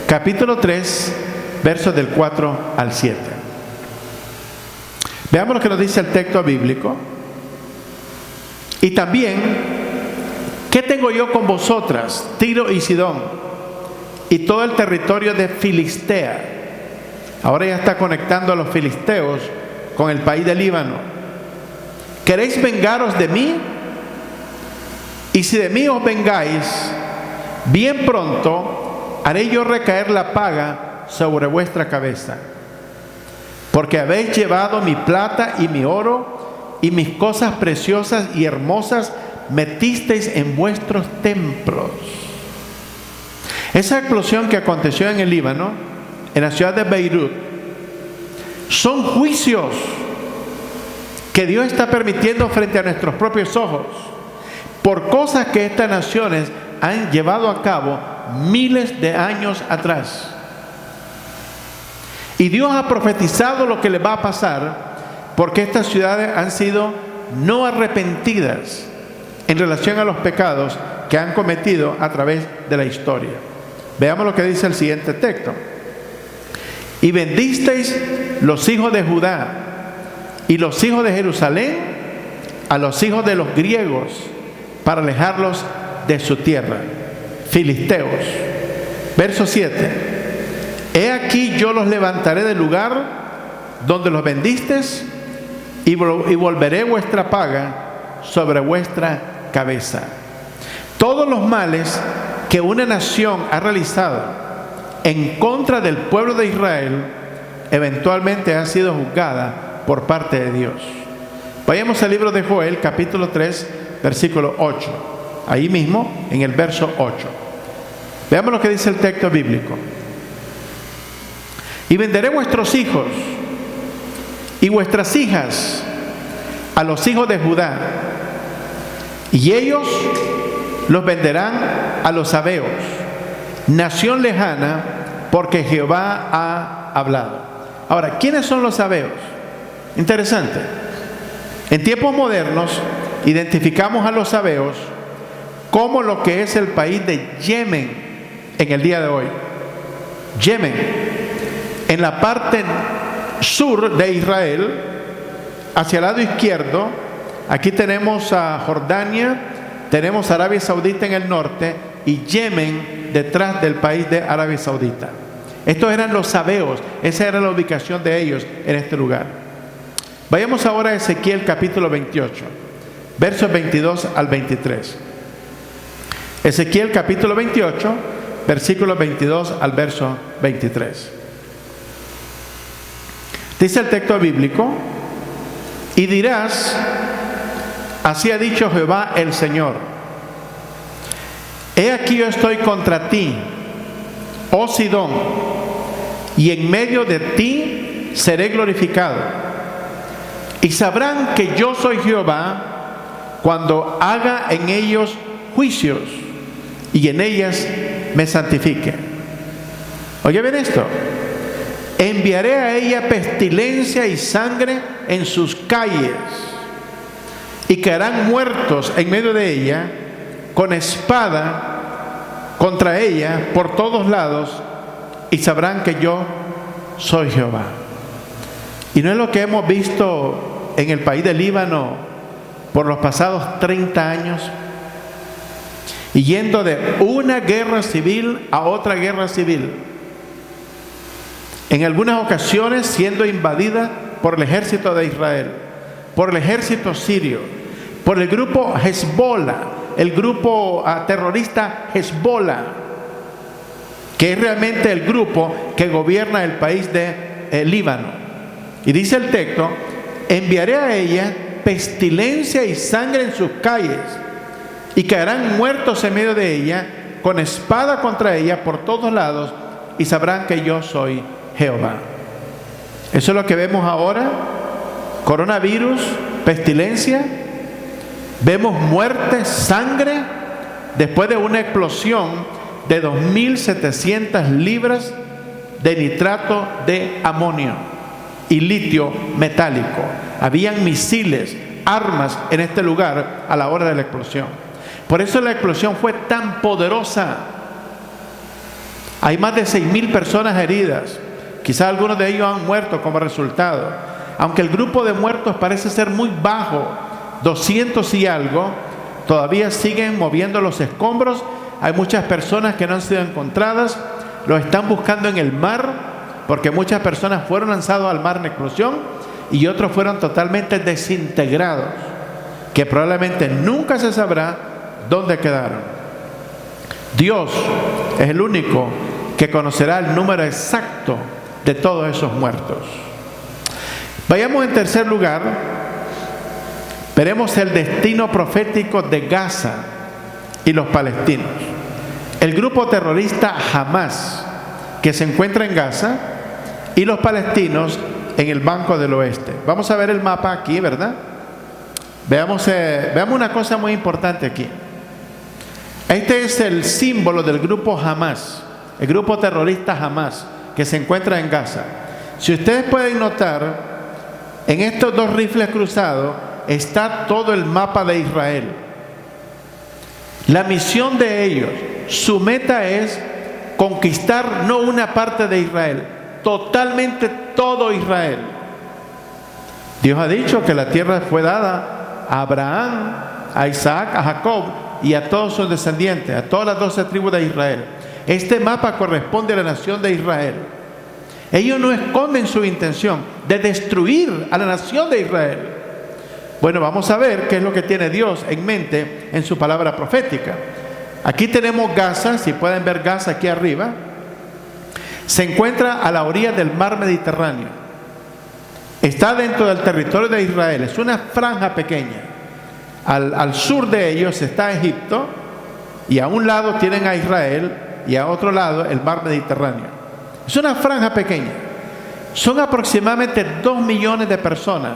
capítulo 3, versos del 4 al 7. Veamos lo que nos dice el texto bíblico. Y también, ¿qué tengo yo con vosotras, Tiro y Sidón, y todo el territorio de Filistea? Ahora ya está conectando a los filisteos con el país del Líbano. ¿Queréis vengaros de mí? Y si de mí os vengáis, bien pronto haré yo recaer la paga sobre vuestra cabeza. Porque habéis llevado mi plata y mi oro, y mis cosas preciosas y hermosas metisteis en vuestros templos. Esa explosión que aconteció en el Líbano, en la ciudad de Beirut, son juicios que Dios está permitiendo frente a nuestros propios ojos por cosas que estas naciones han llevado a cabo miles de años atrás. Y Dios ha profetizado lo que les va a pasar, porque estas ciudades han sido no arrepentidas en relación a los pecados que han cometido a través de la historia. Veamos lo que dice el siguiente texto. Y vendisteis los hijos de Judá y los hijos de Jerusalén a los hijos de los griegos para alejarlos de su tierra. Filisteos. Verso 7. He aquí yo los levantaré del lugar donde los vendisteis y volveré vuestra paga sobre vuestra cabeza. Todos los males que una nación ha realizado en contra del pueblo de Israel eventualmente ha sido juzgada por parte de Dios. Vayamos al libro de Joel, capítulo 3, versículo 8. Ahí mismo, en el verso 8. Veamos lo que dice el texto bíblico. Y venderé vuestros hijos y vuestras hijas a los hijos de Judá, y ellos los venderán a los sabeos, nación lejana, porque Jehová ha hablado. Ahora, ¿quiénes son los sabeos? Interesante. En tiempos modernos identificamos a los sabeos como lo que es el país de Yemen en el día de hoy. Yemen, en la parte sur de Israel, hacia el lado izquierdo, aquí tenemos a Jordania, tenemos a Arabia Saudita en el norte y Yemen detrás del país de Arabia Saudita. Estos eran los sabeos, esa era la ubicación de ellos en este lugar. Vayamos ahora a Ezequiel capítulo 28, versos 22 al 23. Ezequiel capítulo 28, versículos 22 al verso 23. Dice el texto bíblico: y dirás, así ha dicho Jehová el Señor, He aquí yo estoy contra ti, oh Sidón, y en medio de ti seré glorificado. Y sabrán que yo soy Jehová cuando haga en ellos juicios y en ellas me santifique. Oye bien esto. Enviaré a ella pestilencia y sangre en sus calles, y caerán muertos en medio de ella, con espada contra ella por todos lados, y sabrán que yo soy Jehová. Y no es lo que hemos visto en el país del Líbano por los pasados 30 años, y yendo de una guerra civil a otra guerra civil, en algunas ocasiones siendo invadida por el ejército de Israel, por el ejército sirio, por el grupo Hezbollah, el grupo terrorista Hezbollah, que es realmente el grupo que gobierna el país de Líbano. Y dice el texto: enviaré a ella pestilencia y sangre en sus calles, y caerán muertos en medio de ella, con espada contra ella por todos lados, y sabrán que yo soy Jehová. Eso es lo que vemos ahora: coronavirus, pestilencia. Vemos muerte, sangre, después de una explosión de 2.700 libras de nitrato de amonio y litio metálico. Habían misiles, armas en este lugar a la hora de la explosión. Por eso la explosión fue tan poderosa. Hay más de 6.000 personas heridas. Quizás algunos de ellos han muerto como resultado. Aunque el grupo de muertos parece ser muy bajo, 200 y algo, todavía siguen moviendo los escombros. Hay muchas personas que no han sido encontradas, los están buscando en el mar, porque muchas personas fueron lanzados al mar en explosión y otros fueron totalmente desintegrados, que probablemente nunca se sabrá dónde quedaron. Dios es el único que conocerá el número exacto de todos esos muertos. Vayamos en tercer lugar. Veremos el destino profético de Gaza y los palestinos. El grupo terrorista Hamás, que se encuentra en Gaza, y los palestinos en el Banco del Oeste. Vamos a ver el mapa aquí, ¿verdad? Veamos una cosa muy importante aquí. Este es el símbolo del grupo Hamás, el grupo terrorista Hamás, que se encuentra en Gaza. Si ustedes pueden notar, en estos dos rifles cruzados está todo el mapa de Israel. La misión de ellos, su meta es conquistar no una parte de Israel, totalmente todo Israel. Dios ha dicho que la tierra fue dada a Abraham, a Isaac, a Jacob y a todos sus descendientes, a todas las 12 tribus de Israel. Este mapa corresponde a la nación de Israel. Ellos no esconden su intención de destruir a la nación de Israel. Bueno, vamos a ver qué es lo que tiene Dios en mente en su palabra profética. Aquí tenemos Gaza, si pueden ver Gaza aquí arriba. Se encuentra a la orilla del mar Mediterráneo. Está dentro del territorio de Israel, es una franja pequeña. Al sur de ellos está Egipto, y a un lado tienen a Israel, y a otro lado el mar Mediterráneo. Es una franja pequeña. Son aproximadamente 2 millones de personas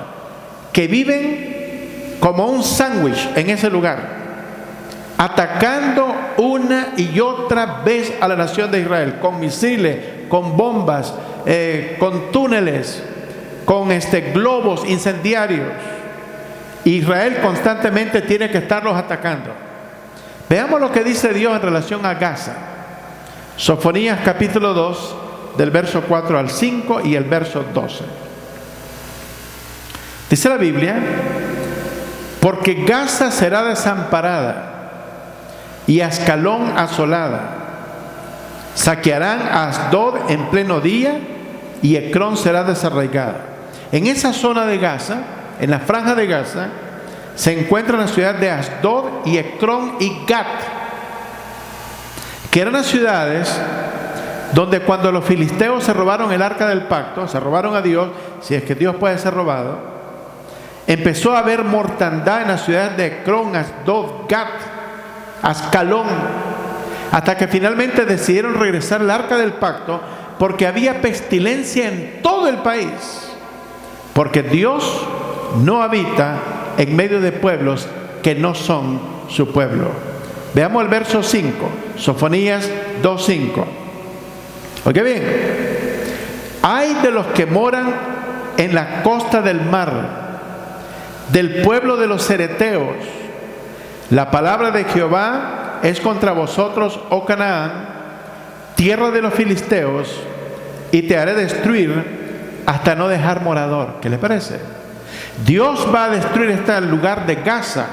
que viven como un sándwich en ese lugar, atacando una y otra vez a la nación de Israel, con misiles, con bombas, con túneles, con globos incendiarios. Israel constantemente tiene que estarlos atacando. Veamos lo que dice Dios en relación a Gaza. Sofonías capítulo 2, del verso 4 al 5 y el verso 12. Dice la Biblia: porque Gaza será desamparada y Ascalón asolada. Saquearán a Asdod en pleno día y Ecrón será desarraigada. En esa zona de Gaza, en la franja de Gaza, se encuentran las ciudades de Asdod y Ecrón y Gat, que eran las ciudades donde cuando los filisteos se robaron el arca del pacto, se robaron a Dios, si es que Dios puede ser robado, empezó a haber mortandad en las ciudades de Ecrón, Asdod, Gat, Ascalón, hasta que finalmente decidieron regresar al arca del pacto, porque había pestilencia en todo el país, porque Dios no habita en medio de pueblos que no son su pueblo. Veamos el verso 5, Sofonías 2:5. Oiga bien, hay de los que moran en la costa del mar, del pueblo de los cereteos. La palabra de Jehová es contra vosotros, oh Canaán, tierra de los filisteos, y te haré destruir hasta no dejar morador. ¿Qué le parece? Dios va a destruir este lugar de Gaza,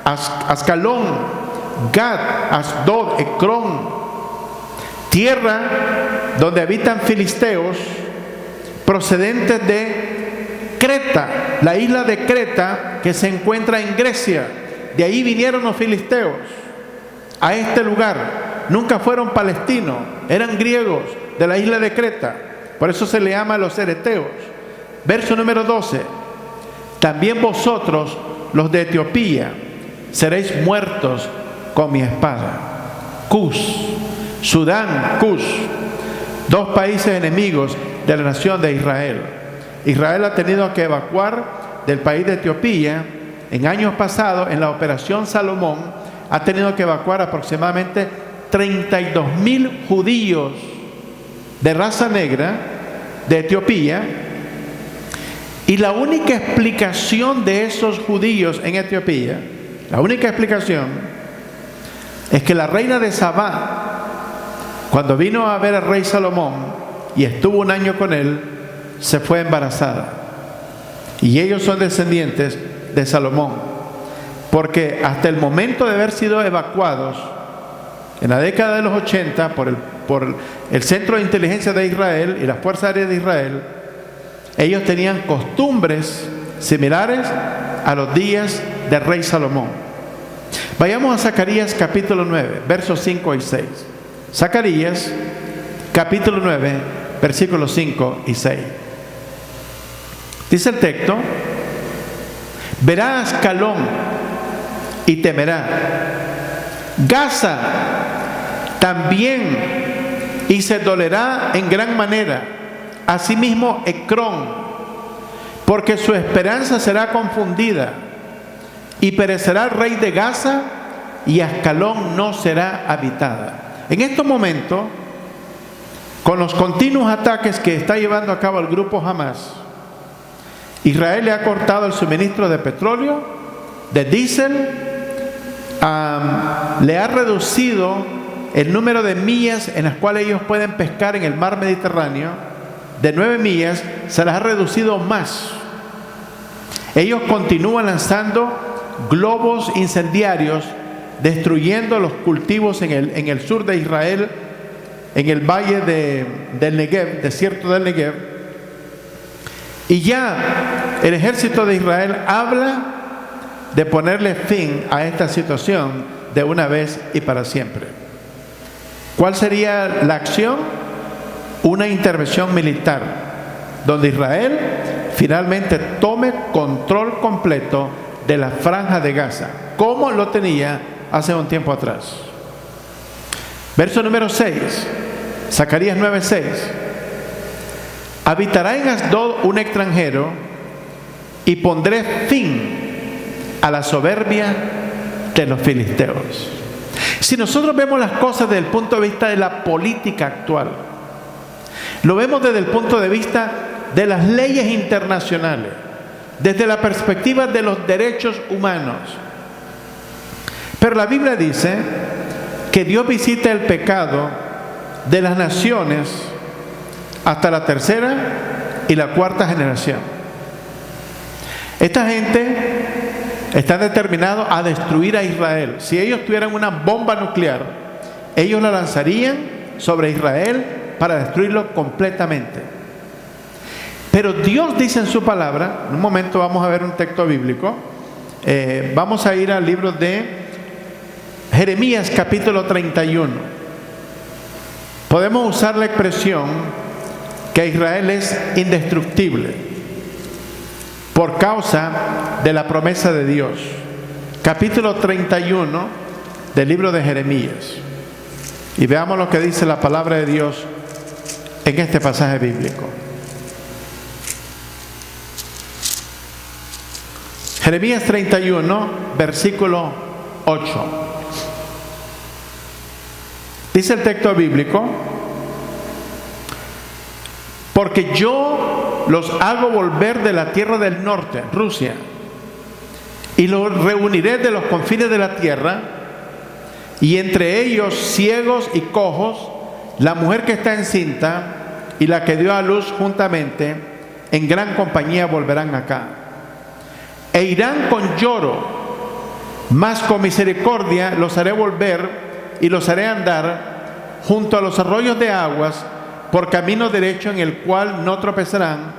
Ascalón, Gad, Asdod, Ecrón, tierra donde habitan filisteos procedentes de Creta, la isla de Creta que se encuentra en Grecia. De ahí vinieron los filisteos a este lugar. Nunca fueron palestinos, eran griegos de la isla de Creta. Por eso se le llama los cereteos. Verso número 12. También vosotros, los de Etiopía, seréis muertos con mi espada. Cus, Sudán, Cus, dos países enemigos de la nación de Israel. Israel ha tenido que evacuar del país de Etiopía. En años pasados, en la operación Salomón, ha tenido que evacuar aproximadamente 32,000 judíos de raza negra de Etiopía. Y la única explicación de esos judíos en Etiopía, la única explicación, es que la reina de Sabá, cuando vino a ver al rey Salomón y estuvo un año con él, se fue embarazada. Y ellos son descendientes de Salomón, porque hasta el momento de haber sido evacuados en la década de los 80 por el Centro de Inteligencia de Israel y las Fuerzas Aéreas de Israel, ellos tenían costumbres similares a los días del rey Salomón. Vayamos a Zacarías capítulo 9, versos 5 y 6. Zacarías capítulo 9, versículos 5 y 6. Dice el texto: verá Ascalón y temerá, Gaza también, y se dolerá en gran manera, asimismo Ecrón, porque su esperanza será confundida, y perecerá el rey de Gaza, y Ascalón no será habitada. En estos momentos, con los continuos ataques que está llevando a cabo el grupo Hamas, Israel le ha cortado el suministro de petróleo, de diésel, le ha reducido el número de millas en las cuales ellos pueden pescar en el mar Mediterráneo. De 9 millas se las ha reducido más. Ellos continúan lanzando globos incendiarios, destruyendo los cultivos en el sur de Israel, en el valle del Negev, desierto del Negev. Y ya el ejército de Israel habla de ponerle fin a esta situación de una vez y para siempre. ¿Cuál sería la acción? Una intervención militar, donde Israel finalmente tome control completo de la franja de Gaza, como lo tenía hace un tiempo atrás. Verso número 6, Zacarías 9:6. Habitará en Asdod un extranjero, y pondré fin a la soberbia de los filisteos. Si nosotros vemos las cosas desde el punto de vista de la política actual, lo vemos desde el punto de vista de las leyes internacionales, desde la perspectiva de los derechos humanos. Pero la Biblia dice que Dios visita el pecado de las naciones hasta la tercera y la cuarta generación. Esta gente está determinada a destruir a Israel. Si ellos tuvieran una bomba nuclear, ellos la lanzarían sobre Israel para destruirlo completamente. Pero Dios dice en su palabra, en un momento vamos a ver un texto bíblico, vamos a ir al libro de Jeremías capítulo 31. Podemos usar la expresión que Israel es indestructible por causa de la promesa de Dios. Capítulo 31 del libro de Jeremías. Y veamos lo que dice la palabra de Dios en este pasaje bíblico. Jeremías 31, versículo 8. Dice el texto bíblico: porque yo los hago volver de la tierra del norte, Rusia, y los reuniré de los confines de la tierra, y entre ellos ciegos y cojos, la mujer que está encinta y la que dio a luz juntamente, en gran compañía volverán acá. E irán con lloro, mas con misericordia los haré volver y los haré andar junto a los arroyos de aguas, por camino derecho en el cual no tropezarán,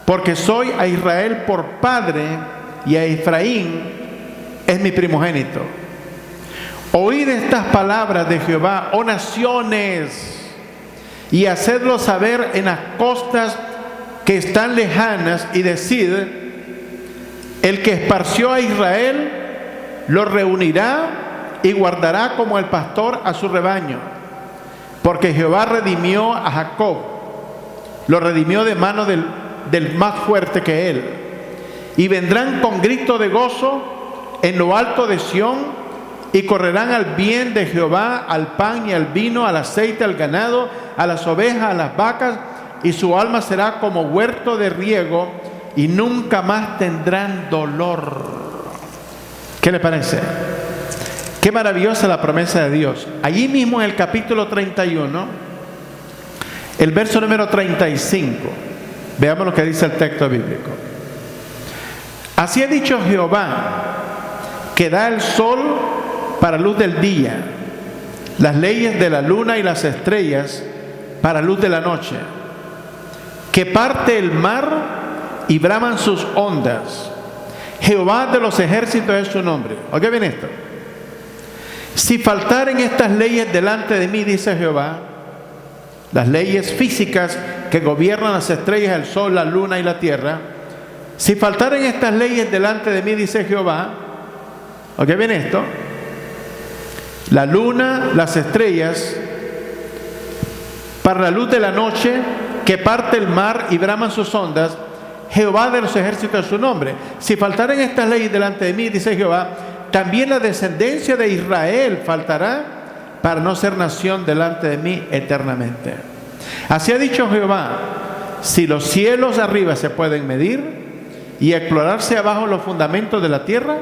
porque soy a Israel por padre y a Efraín es mi primogénito. Oíd estas palabras de Jehová, oh naciones, y hacedlo saber en las costas que están lejanas, y decid: el que esparció a Israel lo reunirá y guardará como el pastor a su rebaño, porque Jehová redimió a Jacob, lo redimió de mano del más fuerte que él. Y vendrán con grito de gozo en lo alto de Sión, y correrán al bien de Jehová, al pan y al vino, al aceite, al ganado, a las ovejas, a las vacas, y su alma será como huerto de riego, y nunca más tendrán dolor. ¿Qué le parece? Qué maravillosa la promesa de Dios. Allí mismo en el capítulo 31, el verso número 35, veamos lo que dice el texto bíblico. Así ha dicho Jehová, que da el sol para luz del día, las leyes de la luna y las estrellas para luz de la noche, que parte el mar y braman sus ondas. Jehová de los ejércitos es su nombre. Oiga bien esto: si faltaren estas leyes delante de mí, dice Jehová, las leyes físicas que gobiernan las estrellas, el sol, la luna y la tierra, si faltaren estas leyes delante de mí, dice Jehová, oiga bien esto, la luna, las estrellas, para la luz de la noche, que parte el mar y braman sus ondas, Jehová de los ejércitos es su nombre. Si faltaren estas leyes delante de mí, dice Jehová, también la descendencia de Israel faltará, para no ser nación delante de mí eternamente. Así ha dicho Jehová: si los cielos arriba se pueden medir y explorarse abajo los fundamentos de la tierra,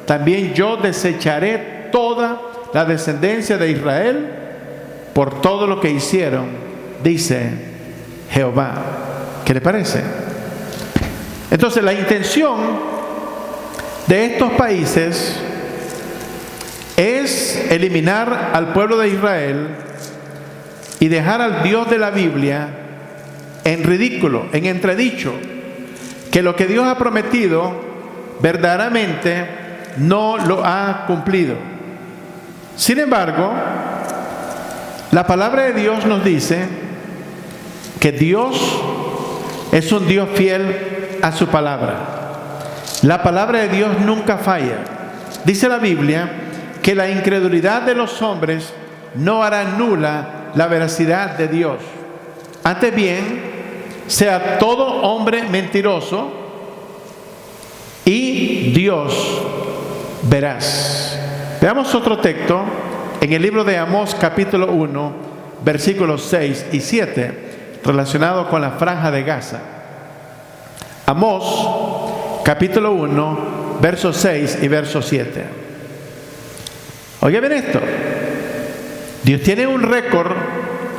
también yo desecharé toda la descendencia de Israel por todo lo que hicieron, dice Jehová. ¿Qué le parece? Entonces, la intención de estos países es eliminar al pueblo de Israel y dejar al Dios de la Biblia en ridículo, en entredicho, que lo que Dios ha prometido verdaderamente no lo ha cumplido. Sin embargo, la palabra de Dios nos dice que Dios es un Dios fiel a su palabra. La palabra de Dios nunca falla. Dice la Biblia que la incredulidad de los hombres no hará nula la veracidad de Dios. Antes bien, sea todo hombre mentiroso y Dios veraz. Veamos otro texto en el libro de Amós, capítulo 1, versículos 6 y 7, relacionado con la franja de Gaza. Amós, capítulo 1, versos 6 y verso 7. Oigan bien esto. Dios tiene un récord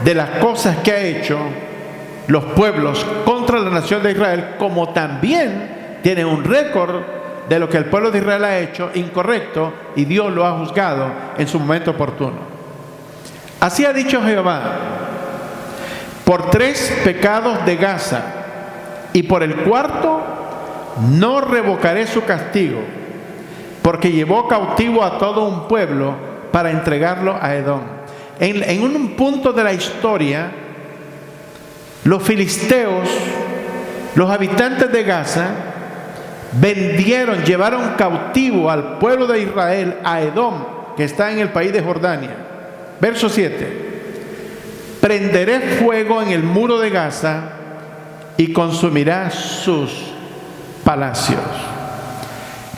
de las cosas que ha hecho los pueblos contra la nación de Israel, como también tiene un récord de lo que el pueblo de Israel ha hecho incorrecto y Dios lo ha juzgado en su momento oportuno. Así ha dicho Jehová: por 3 pecados de Gaza y por el 4 no revocaré su castigo, porque llevó cautivo a todo un pueblo para entregarlo a Edom. En un punto de la historia, los filisteos, los habitantes de Gaza, llevaron cautivo al pueblo de Israel a Edom, que está en el país de Jordania. Verso 7. Prenderé fuego en el muro de Gaza y consumirá sus palacios.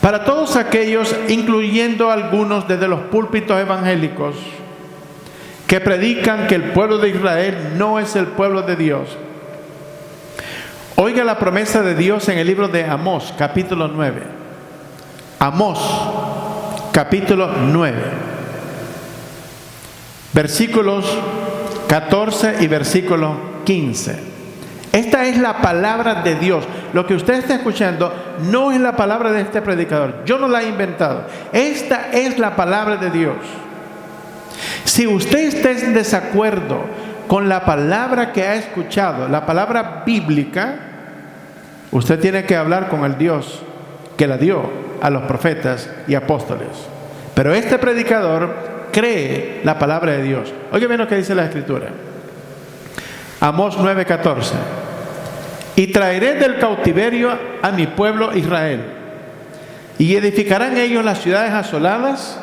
Para todos aquellos, incluyendo algunos desde los púlpitos evangélicos, que predican que el pueblo de Israel no es el pueblo de Dios, oiga la promesa de Dios en el libro de Amós, capítulo 9. Amós, capítulo 9. Versículos 14 y versículo 15. Esta es la palabra de Dios. Lo que usted está escuchando no es la palabra de este predicador. Yo no la he inventado. Esta es la palabra de Dios. Si usted está en desacuerdo con la palabra que ha escuchado, la palabra bíblica, usted tiene que hablar con el Dios que la dio a los profetas y apóstoles. Pero este predicador cree la palabra de Dios. Oiga bien lo que dice la Escritura. Amós 9:14. Y traeré del cautiverio a mi pueblo Israel, y edificarán ellos las ciudades asoladas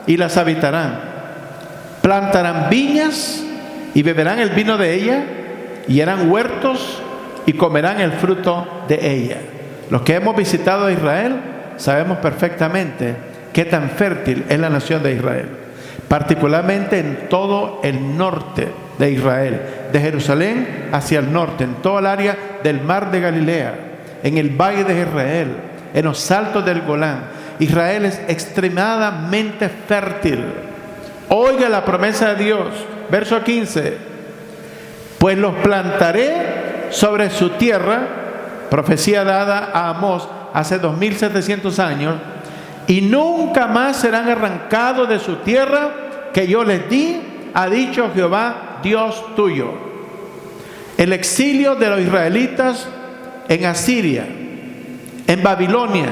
y las habitarán. Plantarán viñas y beberán el vino de ella, y harán huertos y comerán el fruto de ella. Los que hemos visitado a Israel sabemos perfectamente qué tan fértil es la nación de Israel, particularmente en todo el norte de Israel, de Jerusalén hacia el norte, en toda el área del mar de Galilea, en el valle de Israel, en los altos del Golán. Israel es extremadamente fértil. Oiga la promesa de Dios, verso 15. Pues los plantaré sobre su tierra, profecía dada a Amós hace 2700 años, y nunca más serán arrancados de su tierra que yo les di, ha dicho Jehová Dios tuyo. El exilio de los israelitas en Asiria, en Babilonia,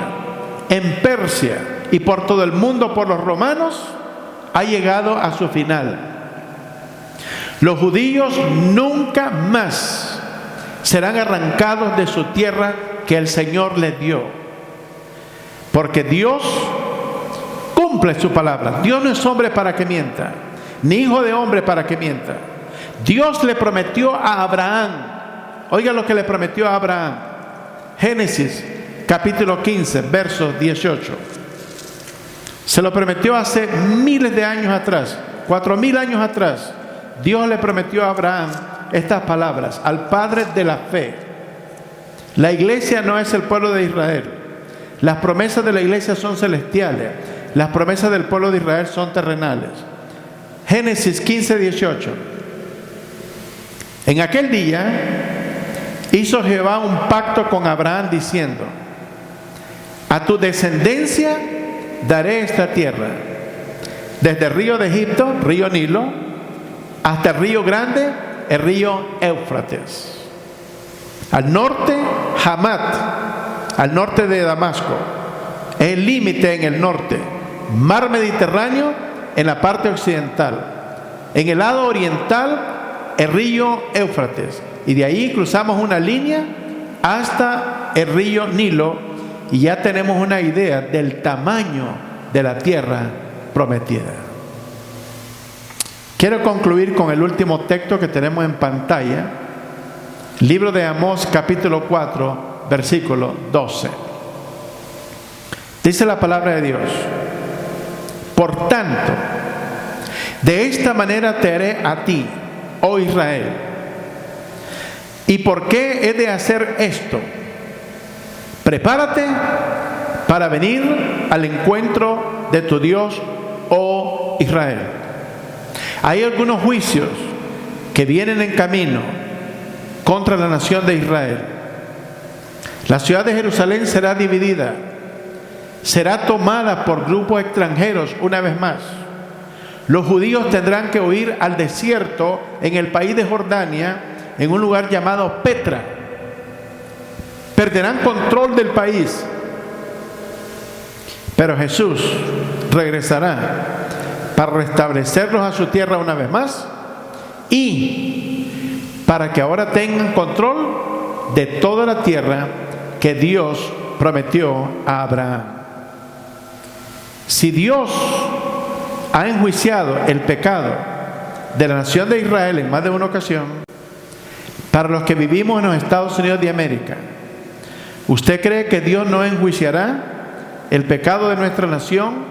en Persia y por todo el mundo por los romanos ha llegado a su final. Los judíos nunca más serán arrancados de su tierra que el Señor les dio, porque Dios cumple su palabra. Dios no es hombre para que mienta, ni hijo de hombre para que mienta. Dios le prometió a Abraham, oiga lo que le prometió a Abraham. Génesis capítulo 15, verso 18. Se lo prometió hace miles de años atrás, 4000 años atrás. Dios le prometió a Abraham estas palabras, al padre de la fe. La iglesia no es el pueblo de Israel. Las promesas de la iglesia son celestiales. Las promesas del pueblo de Israel son terrenales. Génesis 15, 18. En aquel día hizo Jehová un pacto con Abraham diciendo: a tu descendencia daré esta tierra, desde el río de Egipto, río Nilo, hasta el río grande, el río Éufrates. Al norte, Hamat, al norte de Damasco, es el límite en el norte. Mar Mediterráneo en la parte occidental. En el lado oriental, el río Éufrates. Y de ahí cruzamos una línea hasta el río Nilo y ya tenemos una idea del tamaño de la tierra prometida. Quiero concluir con el último texto que tenemos en pantalla. Libro de Amós, capítulo 4, versículo 12. Dice la palabra de Dios: por tanto, de esta manera te haré a ti, oh Israel. ¿Y por qué he de hacer esto? Prepárate para venir al encuentro de tu Dios, oh Israel. Hay algunos juicios que vienen en camino contra la nación de Israel. La ciudad de Jerusalén será dividida, será tomada por grupos extranjeros una vez más. Los judíos tendrán que huir al desierto en el país de Jordania, en un lugar llamado Petra. Perderán control del país, pero Jesús regresará para restablecerlos a su tierra una vez más y para que ahora tengan control de toda la tierra que Dios prometió a Abraham. Si Dios ha enjuiciado el pecado de la nación de Israel en más de una ocasión, para los que vivimos en los Estados Unidos de América. ¿Usted cree que Dios no enjuiciará el pecado de nuestra nación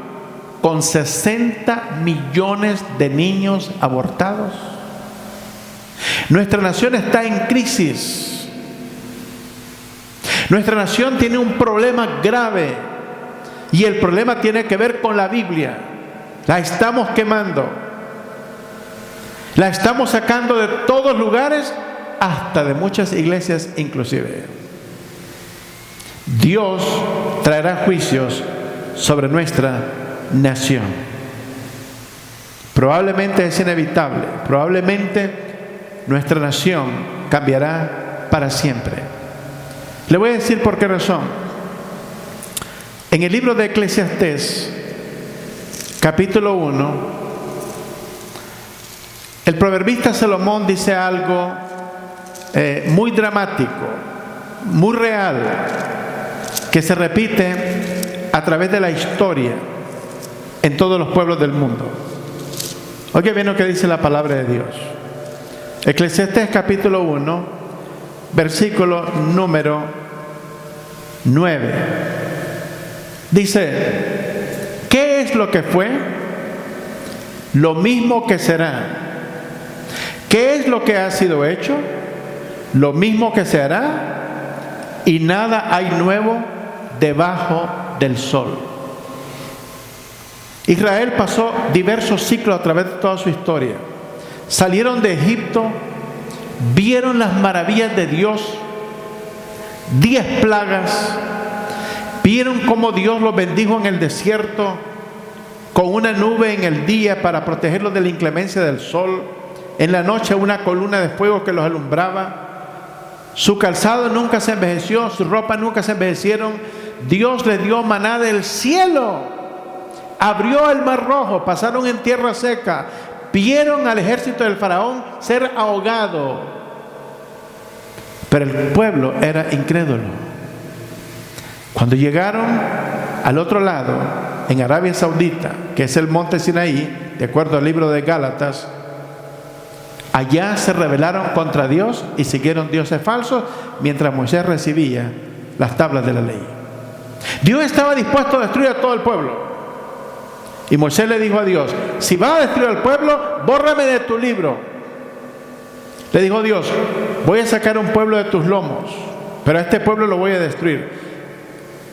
con 60 millones de niños abortados? Nuestra nación está en crisis. Nuestra nación tiene un problema grave y el problema tiene que ver con la Biblia. La estamos quemando. La estamos sacando de todos lugares, hasta de muchas iglesias inclusive. Dios traerá juicios sobre nuestra nación. Probablemente es inevitable. Probablemente nuestra nación cambiará para siempre. Le voy a decir por qué razón. En el libro de Eclesiastés, capítulo 1, el proverbista Salomón dice algo muy dramático, muy real, que se repite a través de la historia en todos los pueblos del mundo. Oiga bien lo que dice la palabra de Dios. Eclesiastés capítulo 1, versículo número 9. Dice: ¿qué es lo que fue? Lo mismo que será. ¿Qué es lo que ha sido hecho? Lo mismo que se hará, y nada hay nuevo debajo del sol. Israel pasó diversos ciclos a través de toda su historia. Salieron de Egipto, vieron las maravillas de Dios, 10 plagas, vieron cómo Dios los bendijo en el desierto con una nube en el día para protegerlos de la inclemencia del sol, en la noche una columna de fuego que los alumbraba. Su calzado nunca se envejeció, su ropa nunca se envejecieron. Dios les dio maná del cielo, abrió el mar rojo, pasaron en tierra seca, vieron al ejército del faraón ser ahogado, pero el pueblo era incrédulo. Cuando llegaron al otro lado, en Arabia Saudita, que es el monte Sinaí, de acuerdo al libro de Gálatas, allá se rebelaron contra Dios y siguieron dioses falsos, mientras Moisés recibía las tablas de la ley. Dios estaba dispuesto a destruir a todo el pueblo. Y Moisés le dijo a Dios: si vas a destruir al pueblo, bórrame de tu libro. Le dijo Dios: voy a sacar un pueblo de tus lomos, pero a este pueblo lo voy a destruir.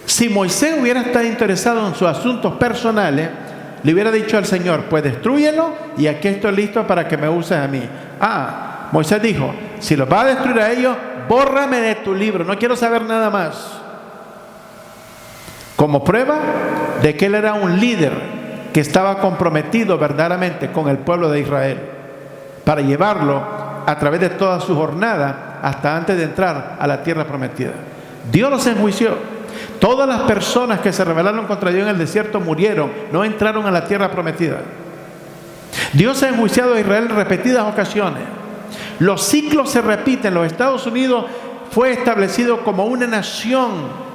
Si Moisés hubiera estado interesado en sus asuntos personales, le hubiera dicho al Señor: pues destrúyelo y aquí estoy listo para que me uses a mí. Moisés dijo: si los vas a destruir a ellos, bórrame de tu libro, no quiero saber nada más. Como prueba de que él era un líder que estaba comprometido verdaderamente con el pueblo de Israel, para llevarlo a través de toda su jornada hasta antes de entrar a la tierra prometida. Dios los enjuició. Todas las personas que se rebelaron contra Dios en el desierto murieron, no entraron a la tierra prometida. Dios ha enjuiciado a Israel en repetidas ocasiones. Los ciclos se repiten. Los Estados Unidos fue establecido como una nación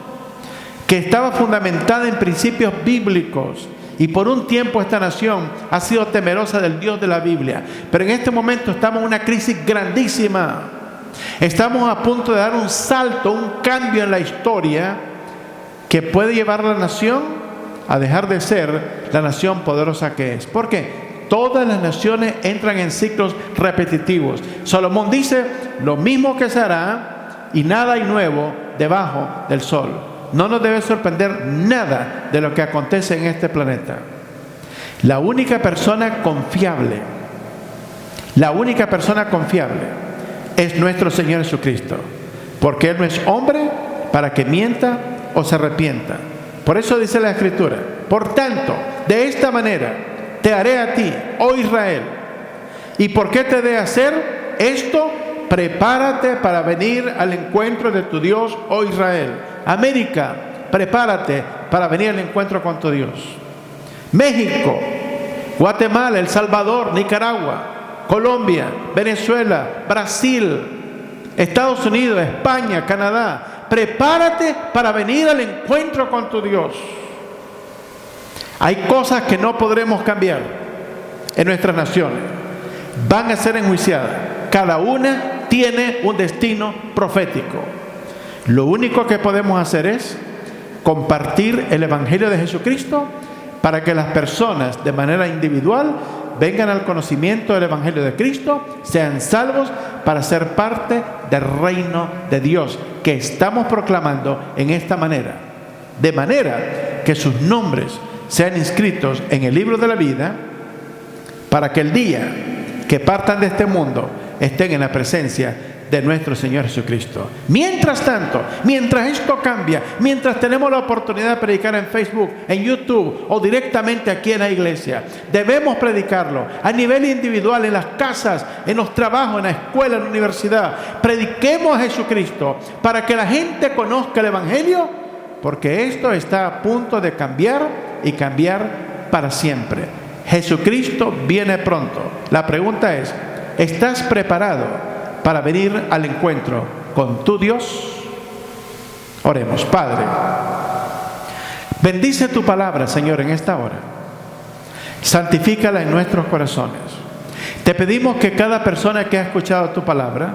que estaba fundamentada en principios bíblicos, y por un tiempo esta nación ha sido temerosa del Dios de la Biblia. Pero en este momento estamos en una crisis grandísima. Estamos a punto de dar un salto, un cambio en la historia que puede llevar a la nación a dejar de ser la nación poderosa que es. ¿Por qué? Todas las naciones entran en ciclos repetitivos. Salomón dice: lo mismo que se hará, y nada hay nuevo debajo del sol. No nos debe sorprender nada de lo que acontece en este planeta. La única persona confiable es nuestro Señor Jesucristo, porque Él no es hombre para que mienta o se arrepienta. Por eso dice la Escritura: por tanto, de esta manera te haré a ti, oh Israel. ¿Y por qué te de hacer esto? Prepárate para venir al encuentro de tu Dios, oh Israel. América, prepárate para venir al encuentro con tu Dios. México, Guatemala, El Salvador, Nicaragua, Colombia, Venezuela, Brasil, Estados Unidos, España, Canadá. Prepárate para venir al encuentro con tu Dios. Hay cosas que no podremos cambiar en nuestras naciones. van a ser enjuiciadas. Cada una tiene un destino profético. Lo único que podemos hacer es compartir el Evangelio de Jesucristo para que las personas de manera individual vengan al conocimiento del Evangelio de Cristo, sean salvos para ser parte del reino de Dios que estamos proclamando en esta manera. De manera que sus nombres sean inscritos en el libro de la vida para que el día que partan de este mundo estén en la presencia de nuestro Señor Jesucristo. Mientras tanto, mientras esto cambia, mientras tenemos la oportunidad de predicar en Facebook, en YouTube o directamente aquí en la iglesia, debemos predicarlo a nivel individual, en las casas, en los trabajos, en la escuela, en la universidad. Prediquemos a Jesucristo para que la gente conozca el Evangelio, porque esto está a punto de cambiar y cambiar para siempre. Jesucristo viene pronto. La pregunta es, ¿estás preparado para venir al encuentro con tu Dios? Oremos. Padre, bendice tu palabra, Señor, en esta hora. Santifícala en nuestros corazones. Te pedimos que cada persona que ha escuchado tu palabra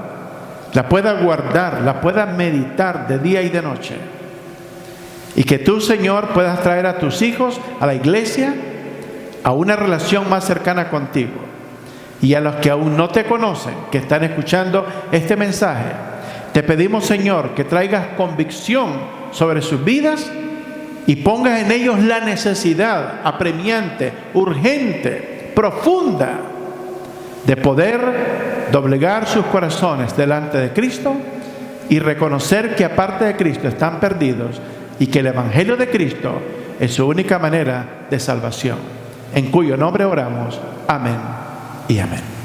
la pueda guardar, la pueda meditar de día y de noche. Y que tú, Señor, puedas traer a tus hijos a la iglesia, a una relación más cercana contigo. Y a los que aún no te conocen, que están escuchando este mensaje, te pedimos, Señor, que traigas convicción sobre sus vidas y pongas en ellos la necesidad apremiante, urgente, profunda de poder doblegar sus corazones delante de Cristo y reconocer que aparte de Cristo están perdidos y que el Evangelio de Cristo es su única manera de salvación. En cuyo nombre oramos. Amén y amén.